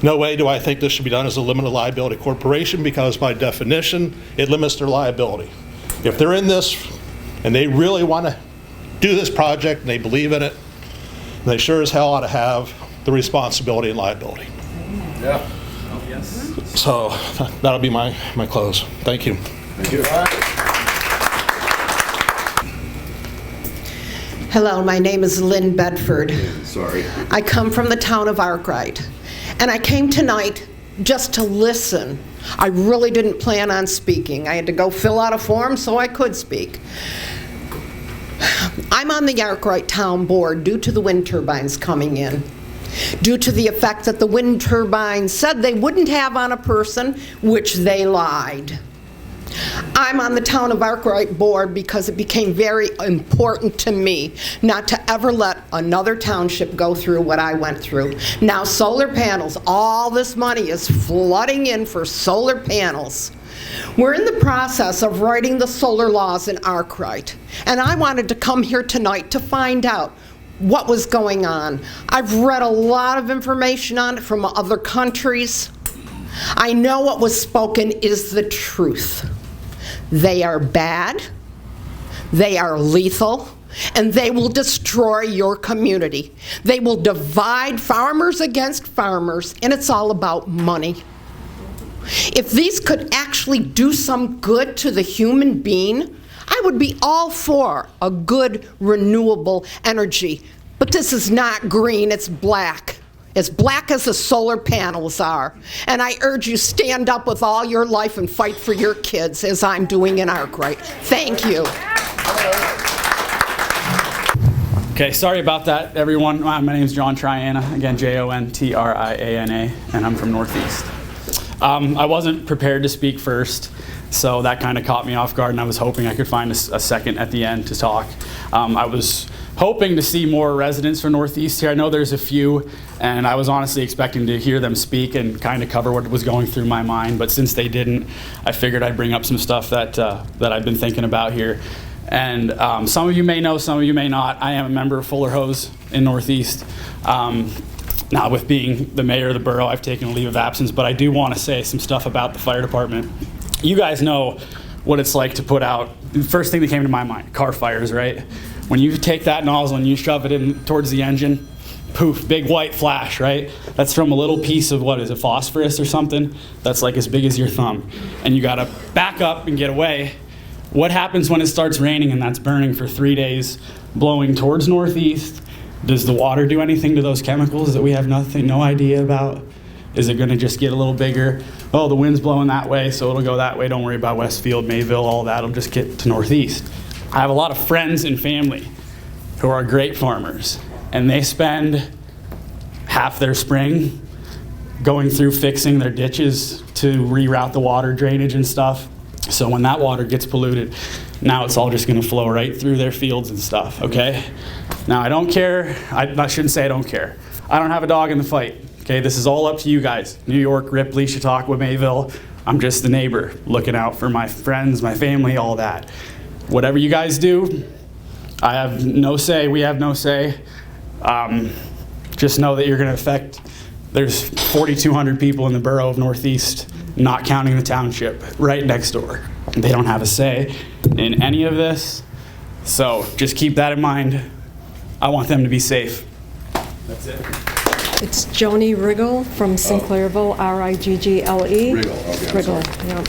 No way do I think this should be done as a limited liability corporation because by definition, it limits their liability. If they're in this and they really want to do this project and they believe in it, they sure as hell ought to have the responsibility and liability. Yeah. Yes. So that'll be my close. Thank you. Thank you. Hello, my name is Lynn Bedford. Sorry. I come from the town of Arkwright, and I came tonight just to listen. I really didn't plan on speaking. I had to go fill out a form so I could speak. I'm on the Arkwright Town Board due to the wind turbines coming in, due to the effect that the wind turbines said they wouldn't have on a person, which they lied. I'm on the Town of Arkwright Board because it became very important to me not to ever let another township go through what I went through. Now solar panels, all this money is flooding in for solar panels. We're in the process of writing the solar laws in Arkwright, and I wanted to come here tonight to find out what was going on. I've read a lot of information on it from other countries. I know what was spoken is the truth. They are bad, they are lethal, and they will destroy your community. They will divide farmers against farmers, and it's all about money. If these could actually do some good to the human being, I would be all for a good renewable energy. But this is not green, it's black. As black as the solar panels are. And I urge you, stand up with all your life and fight for your kids, as I'm doing in Arkwright. Thank you. Okay, sorry about that, everyone. My name is John Triana, again, Jontriana, and I'm from Northeast. I wasn't prepared to speak first, so that kind of caught me off guard, and I was hoping I could find a second at the end to talk. I was hoping to see more residents from Northeast here. I know there's a few, and I was honestly expecting to hear them speak and kind of cover what was going through my mind, but since they didn't, I figured I'd bring up some stuff that I've been thinking about here. And some of you may know, some of you may not. I am a member of Fuller Hose in Northeast. Now, with being the mayor of the borough, I've taken a leave of absence, but I do want to say some stuff about the fire department. You guys know what it's like to put out, the first thing that came to my mind, car fires, right? When you take that nozzle and you shove it in towards the engine, poof, big white flash, right? That's from a little piece of, what is it, phosphorus or something? That's like as big as your thumb. And you gotta back up and get away. What happens when it starts raining and that's burning for 3 days, blowing towards Northeast? Does the water do anything to those chemicals that we have no idea about? Is it gonna just get a little bigger? Oh, the wind's blowing that way, so it'll go that way. Don't worry about Westfield, Mayville, all that. It'll just get to Northeast. I have a lot of friends and family who are great farmers, and they spend half their spring going through fixing their ditches to reroute the water drainage and stuff. So when that water gets polluted, now it's all just gonna flow right through their fields and stuff, okay? Now I don't care, I shouldn't say I don't care. I don't have a dog in the fight, okay? This is all up to you guys. New York, Ripley, Chautauqua, Mayville. I'm just the neighbor looking out for my friends, my family, all that. Whatever you guys do, I have no say, we have no say. Just know that you're gonna affect, there's 4,200 people in the borough of Northeast, not counting the township, right next door. They don't have a say in any of this, so just keep that in mind. I want them to be safe. That's it. It's Joni Riggle from Sinclairville, R-I-G-G-L-E. Riggle, okay, I'm Riggle, sorry.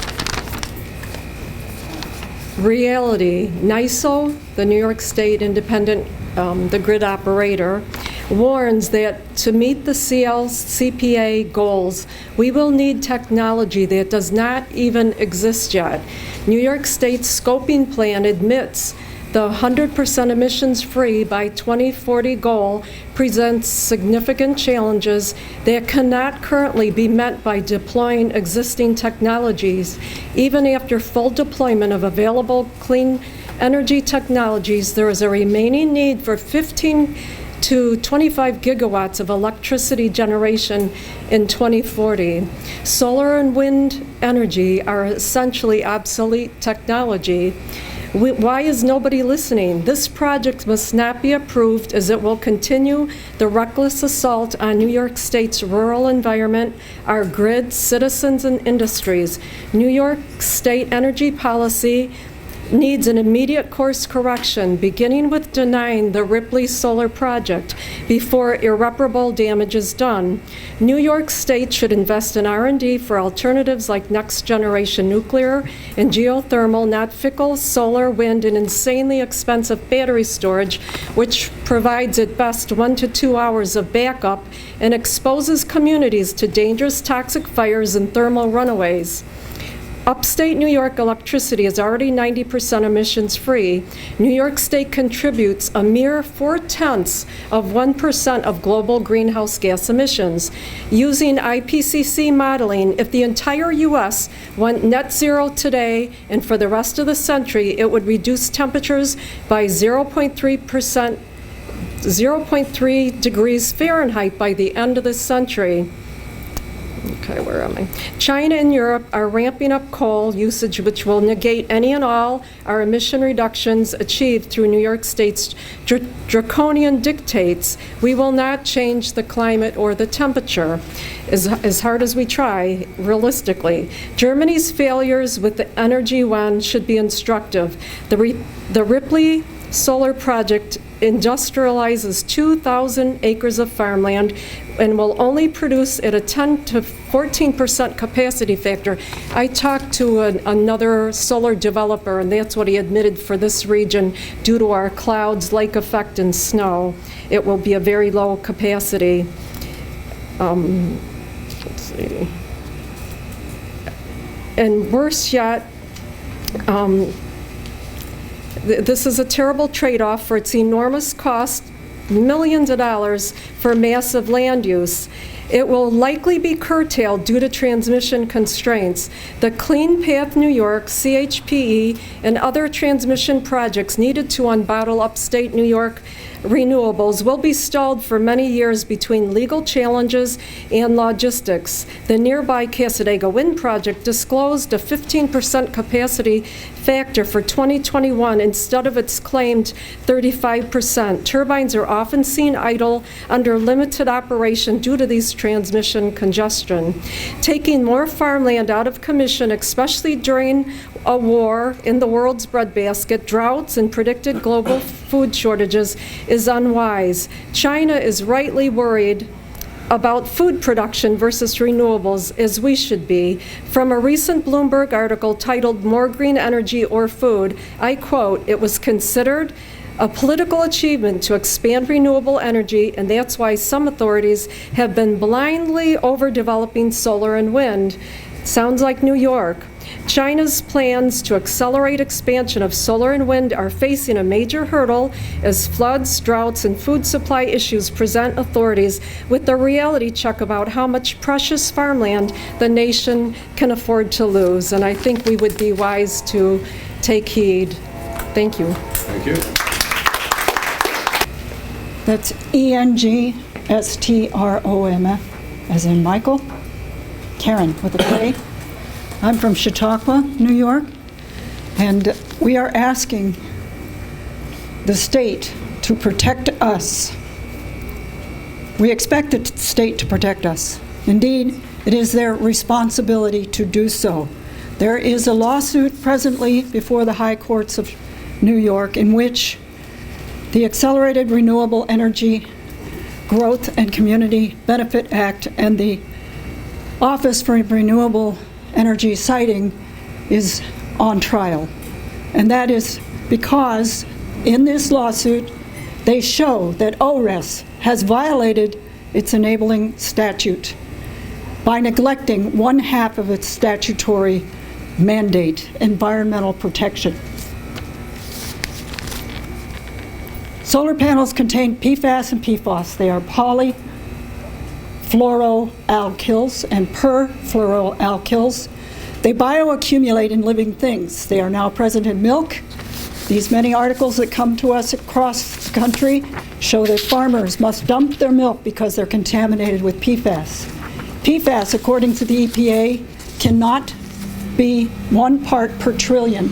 yeah. Reality, NYSO, the New York State Independent, the grid operator, warns that to meet the CLCPA goals, we will need technology that does not even exist yet. New York State's scoping plan admits the 100% emissions-free by 2040 goal presents significant challenges that cannot currently be met by deploying existing technologies. Even after full deployment of available clean energy technologies, there is a remaining need for 15 to 25 gigawatts of electricity generation in 2040. Solar and wind energy are essentially obsolete technology. Why is nobody listening? This project must not be approved, as it will continue the reckless assault on New York State's rural environment, our grid, citizens, and industries. New York State energy policy needs an immediate course correction, beginning with denying the Ripley Solar project before irreparable damage is done. New York State should invest in R&D for alternatives like next-generation nuclear and geothermal, not fickle solar, wind, and insanely expensive battery storage, which provides at best 1 to 2 hours of backup and exposes communities to dangerous toxic fires and thermal runaways. Upstate New York electricity is already 90% emissions-free. New York State contributes a mere 0.4% of global greenhouse gas emissions. Using IPCC modeling, if the entire U.S. went net zero today and for the rest of the century, it would reduce temperatures by 0.3 degrees Fahrenheit by the end of the century. Okay, where am I? China and Europe are ramping up coal usage, which will negate any and all our emission reductions achieved through New York State's draconian dictates. We will not change the climate or the temperature, as hard as we try, realistically. Germany's failures with the energy one should be instructive. The Ripley Solar project industrializes 2,000 acres of farmland and will only produce at a 10 to 14% capacity factor. I talked to another solar developer, and that's what he admitted for this region. Due to our clouds, lake effect, and snow, it will be a very low capacity. Let's see. And worse yet, this is a terrible trade-off for its enormous cost millions of dollars for massive land use. It will likely be curtailed due to transmission constraints. The Clean Path New York, CHPE, and other transmission projects needed to unbottle upstate New York renewables will be stalled for many years between legal challenges and logistics. The nearby Casadega Wind Project disclosed a 15% capacity factor for 2021 instead of its claimed 35%. Turbines are often seen idle under limited operation due to these transmission congestion. Taking more farmland out of commission, especially during a war in the world's breadbasket, droughts, and predicted global food shortages is unwise. China is rightly worried about food production versus renewables, as we should be. From a recent Bloomberg article titled "More Green Energy or Food," I quote, "It was considered a political achievement to expand renewable energy, and that's why some authorities have been blindly overdeveloping solar and wind." Sounds like New York. China's plans to accelerate expansion of solar and wind are facing a major hurdle as floods, droughts, and food supply issues present authorities with a reality check about how much precious farmland the nation can afford to lose. And I think we would be wise to take heed. Thank you. Thank you. That's ENGSTROMF, as in Michael. Karen with a K. I'm from Chautauqua, New York, and we are asking the state to protect us. We expect the state to protect us. Indeed, it is their responsibility to do so. There is a lawsuit presently before the high courts of New York in which the Accelerated Renewable Energy Growth and Community Benefit Act and the Office for Renewable Energy Siting is on trial. And that is because in this lawsuit, they show that ORES has violated its enabling statute by neglecting 1/2 of its statutory mandate, environmental protection. Solar panels contain PFAS and PFOS. They are polyfluoroalkyls and perfluoroalkyls. They bioaccumulate in living things. They are now present in milk. These many articles that come to us across the country show that farmers must dump their milk because they're contaminated with PFAS. PFAS, according to the EPA, cannot be 1 part per trillion.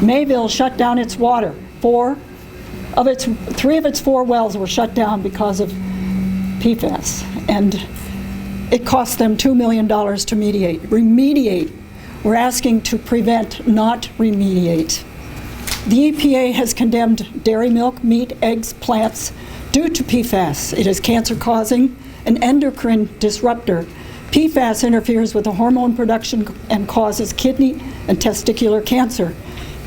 Mayville shut down its water. 3 of its 4 wells were shut down because of PFAS, and it cost them $2 million to remediate. We're asking to prevent, not remediate. The EPA has condemned dairy milk, meat, eggs, plants due to PFAS. It is cancer-causing, an endocrine disruptor. PFAS interferes with the hormone production and causes kidney and testicular cancer.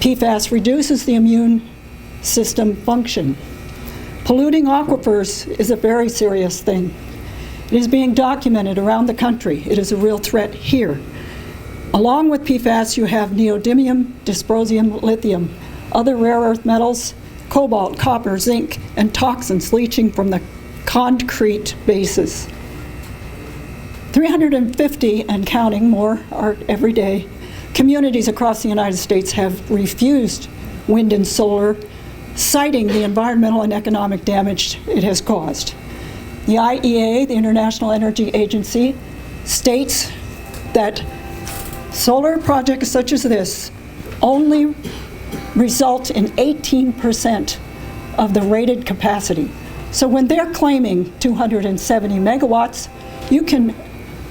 PFAS reduces the immune system function. Polluting aquifers is a very serious thing. It is being documented around the country. It is a real threat here. Along with PFAS, you have neodymium, dysprosium, lithium, other rare earth metals, cobalt, copper, zinc, and toxins leaching from the concrete bases. 350 and counting more are every day. Communities across the United States have refused wind and solar, citing the environmental and economic damage it has caused. The IEA, the International Energy Agency, states that solar projects such as this only result in 18% of the rated capacity. So when they're claiming 270 megawatts, you can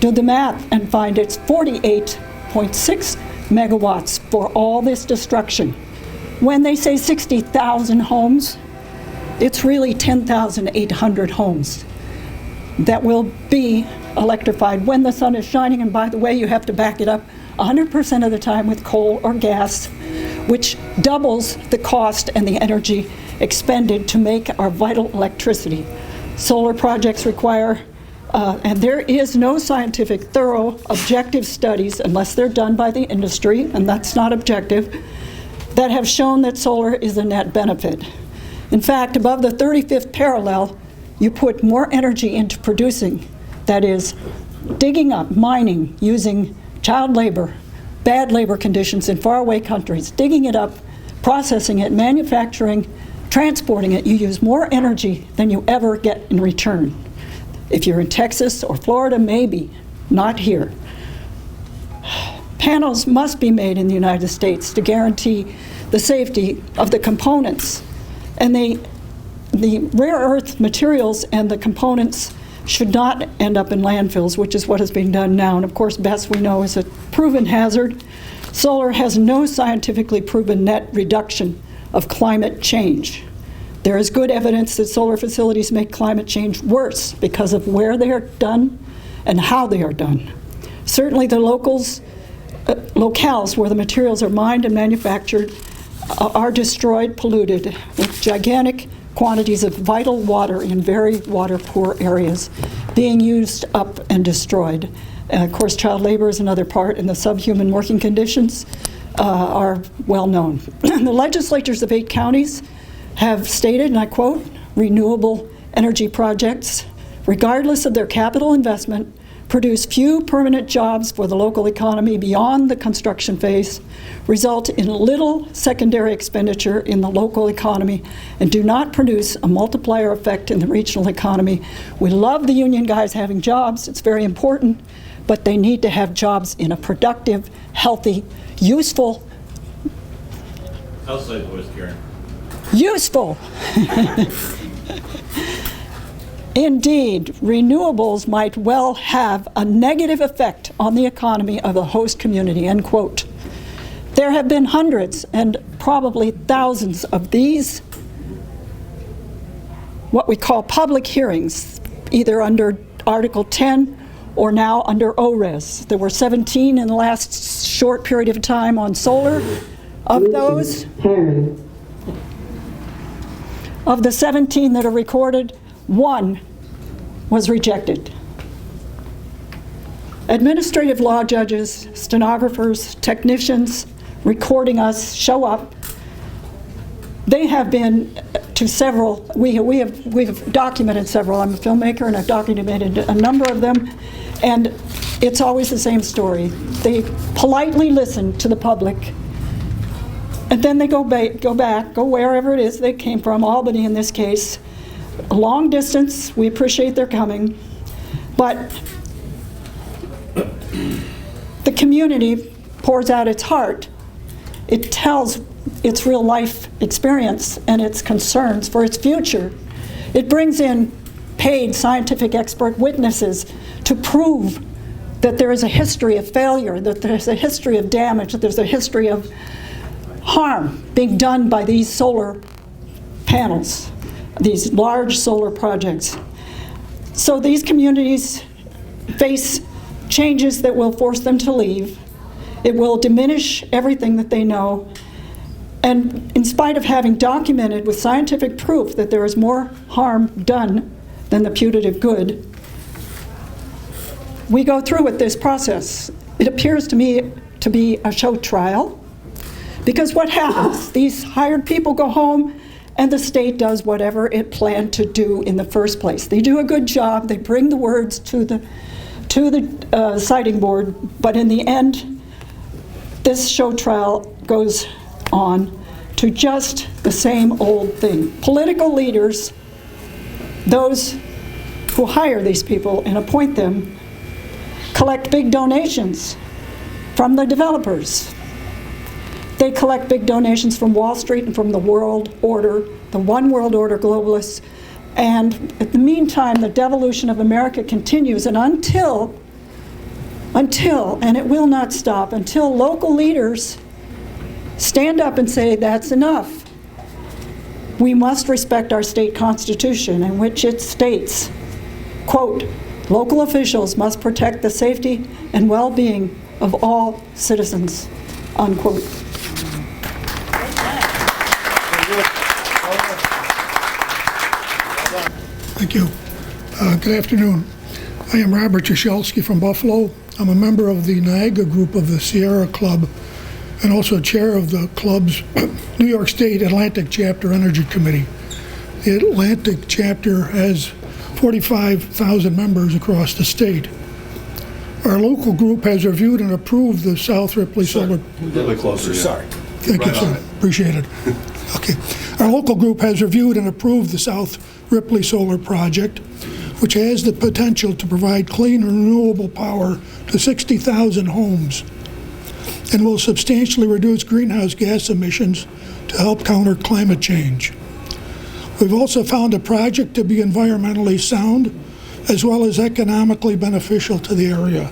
do the math and find it's 48.6 megawatts for all this destruction. When they say 60,000 homes, it's really 10,800 homes that will be electrified when the sun is shining. And by the way, you have to back it up 100% of the time with coal or gas, which doubles the cost and the energy expended to make our vital electricity. Solar projects require, and there is no scientific, thorough, objective studies, unless they're done by the industry, and that's not objective, that have shown that solar is a net benefit. In fact, above the 35th parallel, you put more energy into producing, that is, digging up, mining, using child labor, bad labor conditions in faraway countries, digging it up, processing it, manufacturing, transporting it. You use more energy than you ever get in return. If you're in Texas or Florida, maybe, not here. Panels must be made in the United States to guarantee the safety of the components. And the rare earth materials and the components should not end up in landfills, which is what is being done now. And of course, best we know is a proven hazard. Solar has no scientifically proven net reduction of climate change. There is good evidence that solar facilities make climate change worse because of where they are done and how they are done. Certainly the locales where the materials are mined and manufactured are destroyed, polluted with gigantic quantities of vital water in very water-poor areas being used up and destroyed. Of course, child labor is another part, and the subhuman working conditions are well known. The legislatures of 8 counties have stated, and I quote, renewable energy projects, regardless of their capital investment, produce few permanent jobs for the local economy beyond the construction phase, result in little secondary expenditure in the local economy, and do not produce a multiplier effect in the regional economy. We love the union guys having jobs, it's very important, but they need to have jobs in a productive, healthy, useful. Outside voice, Karen. Useful. Indeed, renewables might well have a negative effect on the economy of the host community, end quote. There have been hundreds and probably thousands of these, what we call public hearings, either under Article 10 or now under ORES. There were 17 in the last short period of time on solar. Of those, of the 17 that are recorded, 1 was rejected. Administrative law judges, stenographers, technicians recording us show up. They have been to several, we've documented several. I'm a filmmaker and I've documented a number of them, and it's always the same story. They politely listen to the public, and then they go wherever it is they came from, Albany in this case, a long distance. We appreciate their coming, but the community pours out its heart. It tells its real life experience and its concerns for its future. It brings in paid scientific expert witnesses to prove that there is a history of failure, that there's a history of damage, that there's a history of harm being done by these solar panels, these large solar projects. So these communities face changes that will force them to leave. It will diminish everything that they know. And in spite of having documented with scientific proof that there is more harm done than the putative good, we go through with this process. It appears to me to be a show trial, because what happens? These hired people go home and the state does whatever it planned to do in the first place. They do a good job, they bring the words to the siting board, but in the end, this show trial goes on to just the same old thing. Political leaders, those who hire these people and appoint them, collect big donations from the developers. They collect big donations from Wall Street and from the world order, the one world order globalists. And in the meantime, the devolution of America continues, and until, and it will not stop, until local leaders stand up and say, that's enough. We must respect our state constitution, in which it states, quote, local officials must protect the safety and well-being of all citizens, unquote. Thank you. Good afternoon. I am Robert Jashelski from Buffalo. I'm a member of the Niagara group of the Sierra Club and also chair of the club's New York State Atlantic Chapter Energy Committee. The Atlantic chapter has 45,000 members across the state. Our local group has reviewed and approved the South Ripley Solar. A little bit closer, yeah. Sorry. Thank you, Right on sir. it. Appreciate it. Okay. Our local group has reviewed and approved the South Ripley Solar project, which has the potential to provide clean and renewable power to 60,000 homes and will substantially reduce greenhouse gas emissions to help counter climate change. We've also found the project to be environmentally sound as well as economically beneficial to the area.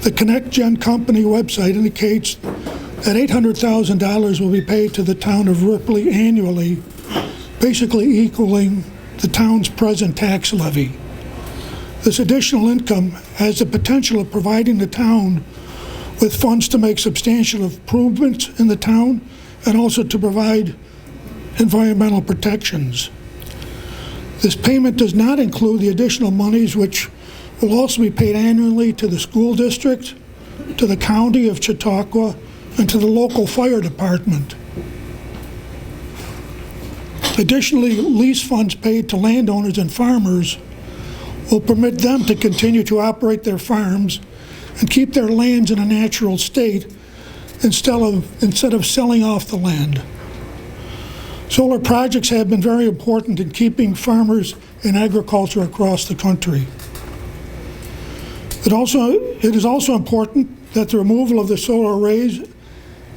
The ConnectGen company website indicates that $800,000 will be paid to the town of Ripley annually, basically equaling the town's present tax levy. This additional income has the potential of providing the town with funds to make substantial improvements in the town and also to provide environmental protections. This payment does not include the additional monies which will also be paid annually to the school district, to the county of Chautauqua, and to the local fire department. Additionally, lease funds paid to landowners and farmers will permit them to continue to operate their farms and keep their lands in a natural state instead of selling off the land. Solar projects have been very important in keeping farmers and agriculture across the country. It is also important that the removal of the solar arrays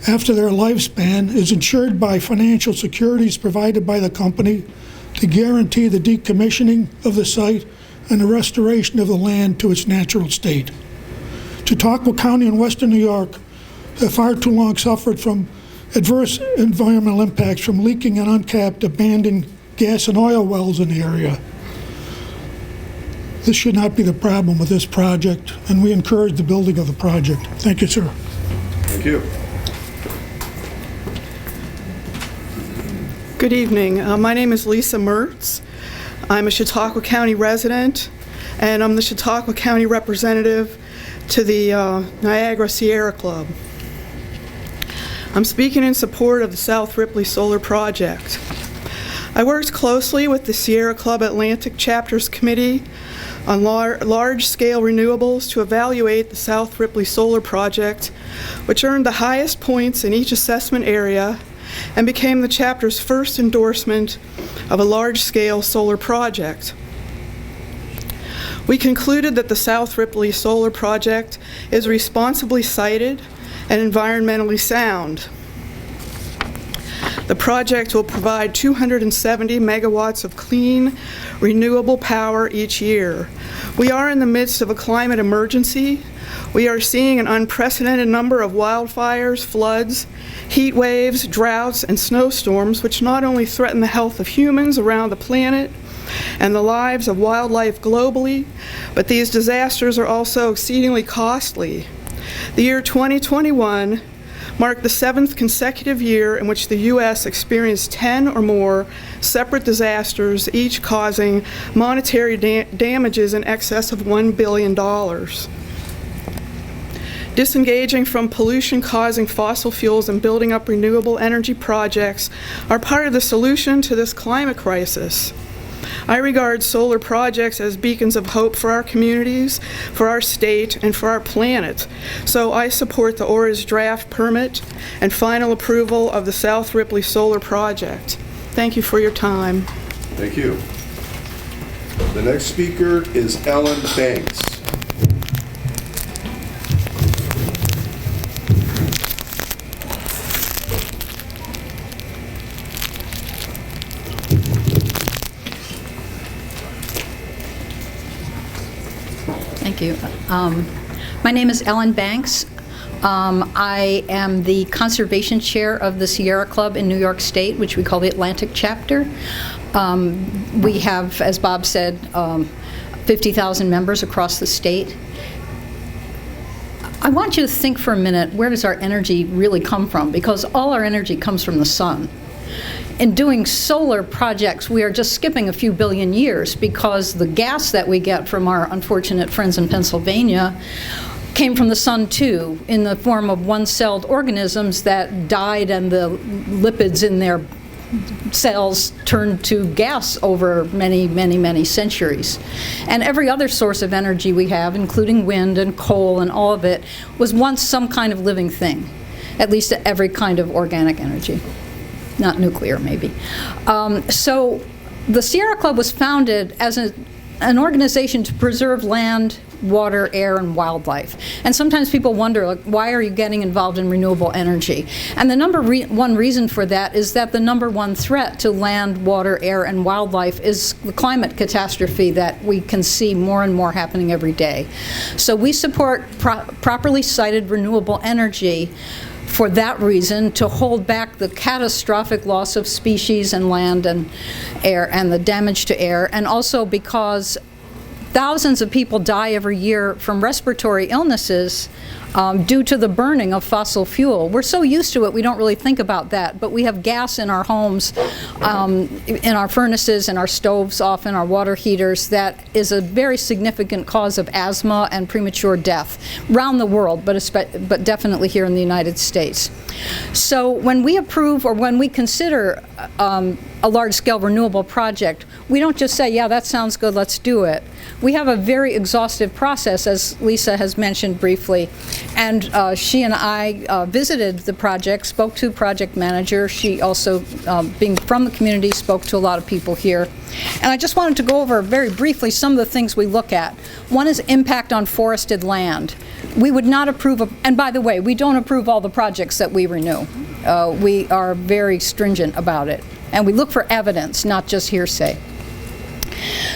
after their lifespan is insured by financial securities provided by the company to guarantee the decommissioning of the site and the restoration of the land to its natural state. Chautauqua County and Western New York have far too long suffered from adverse environmental impacts from leaking and uncapped abandoned gas and oil wells in the area. This should not be the problem with this project, and we encourage the building of the project. Thank you, sir. Thank you. Good evening. My name is Lisa Mertz. I'm a Chautauqua County resident, and I'm the Chautauqua County representative to the Niagara Sierra Club. I'm speaking in support of the South Ripley Solar Project. I worked closely with the Sierra Club Atlantic Chapters Committee on large-scale renewables to evaluate the South Ripley Solar Project, which earned the highest points in each assessment area and became the chapter's first endorsement of a large-scale solar project. We concluded that the South Ripley Solar Project is responsibly sited and environmentally sound. The project will provide 270 megawatts of clean, renewable power each year. We are in the midst of a climate emergency. We are seeing an unprecedented number of wildfires, floods, heat waves, droughts, and snowstorms, which not only threaten the health of humans around the planet and the lives of wildlife globally, but these disasters are also exceedingly costly. The year 2021 marked the 7th consecutive year in which the U.S. experienced 10 or more separate disasters, each causing monetary damages in excess of $1 billion. Disengaging from pollution-causing fossil fuels and building up renewable energy projects are part of the solution to this climate crisis. I regard solar projects as beacons of hope for our communities, for our state, and for our planet. So I support the ORA's draft permit and final approval of the South Ripley Solar Project. Thank you for your time. Thank you. The next speaker is Ellen Banks. Thank you. My name is Ellen Banks. I am the conservation chair of the Sierra Club in New York State, which we call the Atlantic chapter. We have, as Bob said, 50,000 members across the state. I want you to think for a minute, where does our energy really come from? Because all our energy comes from the sun. In doing solar projects, we are just skipping a few billion years because the gas that we get from our unfortunate friends in Pennsylvania came from the sun too, in the form of one-celled organisms that died and the lipids in their cells turned to gas over many, many, many centuries. And every other source of energy we have, including wind and coal and all of it, was once some kind of living thing, at least every kind of organic energy. Not nuclear, maybe. So the Sierra Club was founded as an organization to preserve land, water, air, and wildlife. And sometimes people wonder, like, why are you getting involved in renewable energy? And the number one reason for that is that the number one threat to land, water, air, and wildlife is the climate catastrophe that we can see more and more happening every day. So we support properly sited renewable energy for that reason, to hold back the catastrophic loss of species and land and air and the damage to air, and also because thousands of people die every year from respiratory illnesses due to the burning of fossil fuel. We're so used to it, we don't really think about that, but we have gas in our homes, in our furnaces, in our stoves, often our water heaters, that is a very significant cause of asthma and premature death around the world, but definitely here in the United States. So when we approve or when we consider a large-scale renewable project, we don't just say, yeah, that sounds good, let's do it. We have a very exhaustive process, as Lisa has mentioned briefly, and she and I visited the project, spoke to project manager. She also, being from the community, spoke to a lot of people here. And I just wanted to go over very briefly some of the things we look at. One is impact on forested land. We would not approve of, and by the way, we don't approve all the projects that we renew. We are very stringent about it. And we look for evidence, not just hearsay.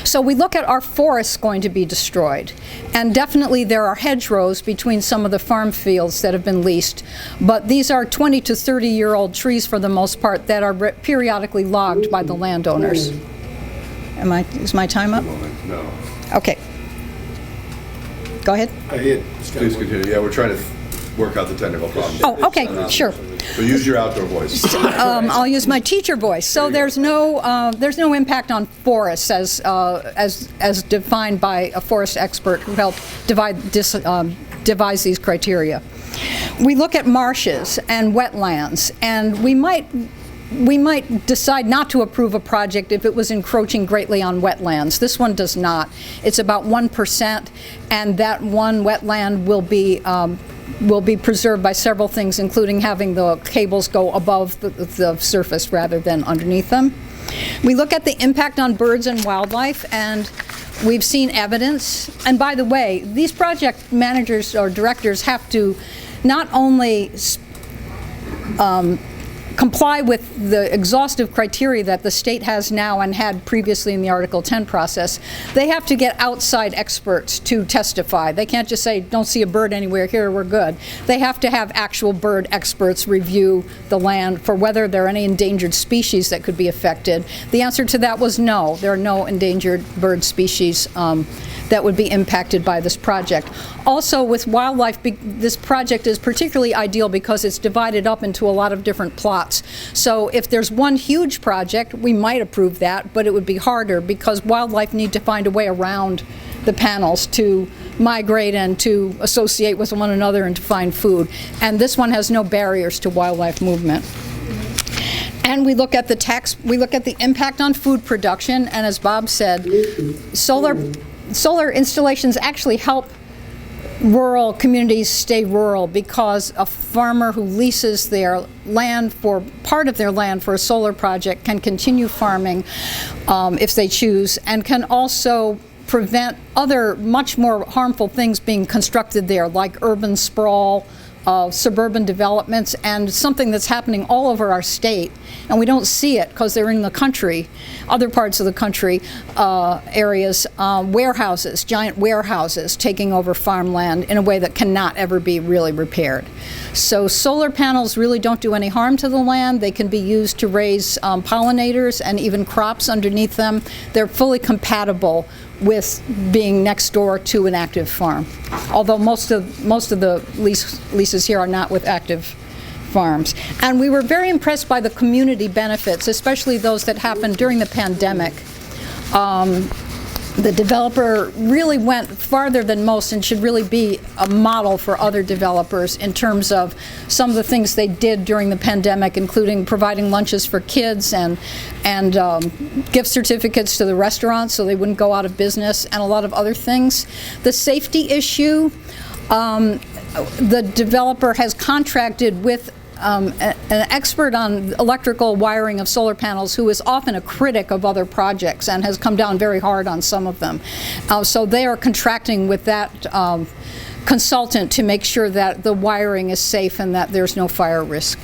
So we look at our forests going to be destroyed. And definitely there are hedgerows between some of the farm fields that have been leased. But these are 20 to 30-year-old trees for the most part that are periodically logged by the landowners. Is my time up? No. Okay. Go ahead. Please continue. Yeah, we're trying to work out the technical problem. Oh, okay, sure. So use your outdoor voice. I'll use my teacher voice. So there's no impact on forests as defined by a forest expert who helped devise these criteria. We look at marshes and wetlands, and we might decide not to approve a project if it was encroaching greatly on wetlands. This one does not. It's about 1%, and that one wetland will be preserved by several things, including having the cables go above the surface rather than underneath them. We look at the impact on birds and wildlife, and we've seen evidence. And by the way, these project managers or directors have to not only comply with the exhaustive criteria that the state has now and had previously in the Article 10 process, they have to get outside experts to testify. They can't just say, don't see a bird anywhere here, we're good. They have to have actual bird experts review the land for whether there are any endangered species that could be affected. The answer to that was no. There are no endangered bird species that would be impacted by this project. Also, with wildlife, this project is particularly ideal because it's divided up into a lot of different plots. So if there's one huge project, we might approve that, but it would be harder because wildlife need to find a way around the panels to migrate and to associate with one another and to find food. And this one has no barriers to wildlife movement. And we look at the impact on food production, and as Bob said, solar installations actually help rural communities stay rural because a farmer who leases their land for part of their land for a solar project can continue farming if they choose, and can also prevent other much more harmful things being constructed there, like urban sprawl, suburban developments, and something that's happening all over our state, and we don't see it because they're in the country, other parts of the country, areas, warehouses, giant warehouses taking over farmland in a way that cannot ever be really repaired. So solar panels really don't do any harm to the land. They can be used to raise pollinators and even crops underneath them. They're fully compatible with being next door to an active farm. Although most of the leases here are not with active farms. And we were very impressed by the community benefits, especially those that happened during the pandemic. the developer really went farther than most and should really be a model for other developers in terms of some of the things they did during the pandemic, including providing lunches for kids and gift certificates to the restaurants so they wouldn't go out of business, and a lot of other things. The safety issue, the developer has contracted with an expert on electrical wiring of solar panels who is often a critic of other projects and has come down very hard on some of them. So they are contracting with that consultant to make sure that the wiring is safe and that there's no fire risk.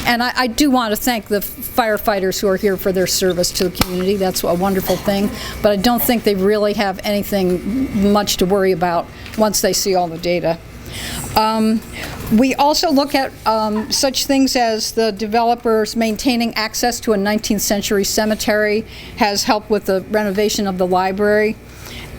And I do want to thank the firefighters who are here for their service to the community. That's a wonderful thing. But I don't think they really have anything much to worry about once they see all the data. We also look at such things as the developers maintaining access to a 19th century cemetery has helped with the renovation of the library.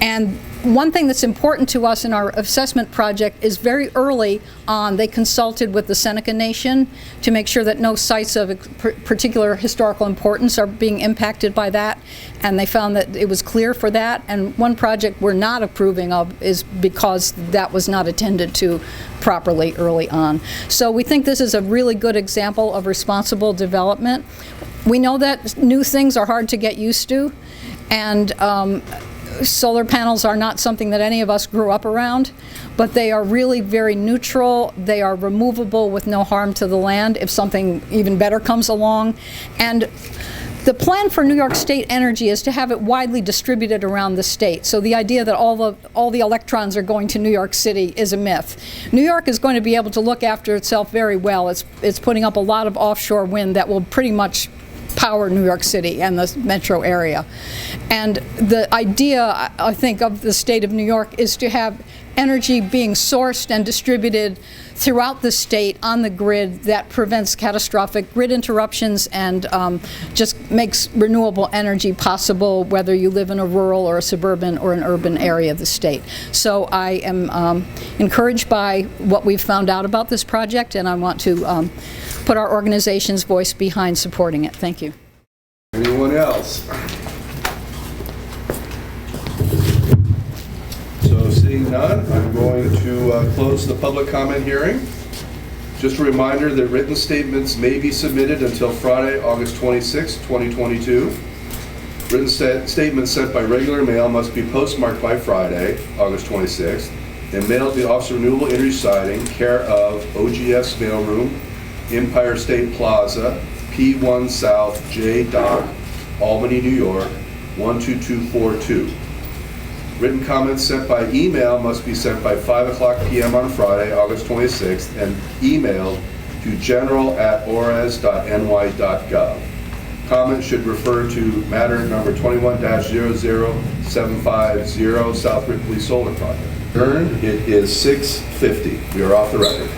And one thing that's important to us in our assessment project is very early on they consulted with the Seneca Nation to make sure that no sites of particular historical importance are being impacted by that, and they found that it was clear for that. And one project we're not approving of is because that was not attended to properly early on. So we think this is a really good example of responsible development. We know that new things are hard to get used to, and solar panels are not something that any of us grew up around, but they are really very neutral. They are removable with no harm to the land if something even better comes along. And the plan for New York State Energy is to have it widely distributed around the state. So the idea that all the electrons are going to New York City is a myth. New York is going to be able to look after itself very well. It's putting up a lot of offshore wind that will pretty much power New York City and the metro area. And the idea, I think, of the state of New York is to have energy being sourced and distributed throughout the state on the grid that prevents catastrophic grid interruptions and just makes renewable energy possible whether you live in a rural or a suburban or an urban area of the state. So I am encouraged by what we've found out about this project, and I want to put our organization's voice behind supporting it. Thank you. Anyone else? So seeing none, I'm going to close the public comment hearing. Just a reminder that written statements may be submitted until Friday, August 26, 2022. Written statements sent by regular mail must be postmarked by Friday, August 26th, and mailed to the Office of Renewable Energy Siting, care of OGS Mailroom, Empire State Plaza, P1 South J Dock, Albany, New York, 12242. Written comments sent by email must be sent by 5:00 p.m. on Friday, August 26th, and emailed to general@ores.ny.gov. Comments should refer to matter number 21-00750 South Ripley Solar Project. It is 6:50. We are off the record.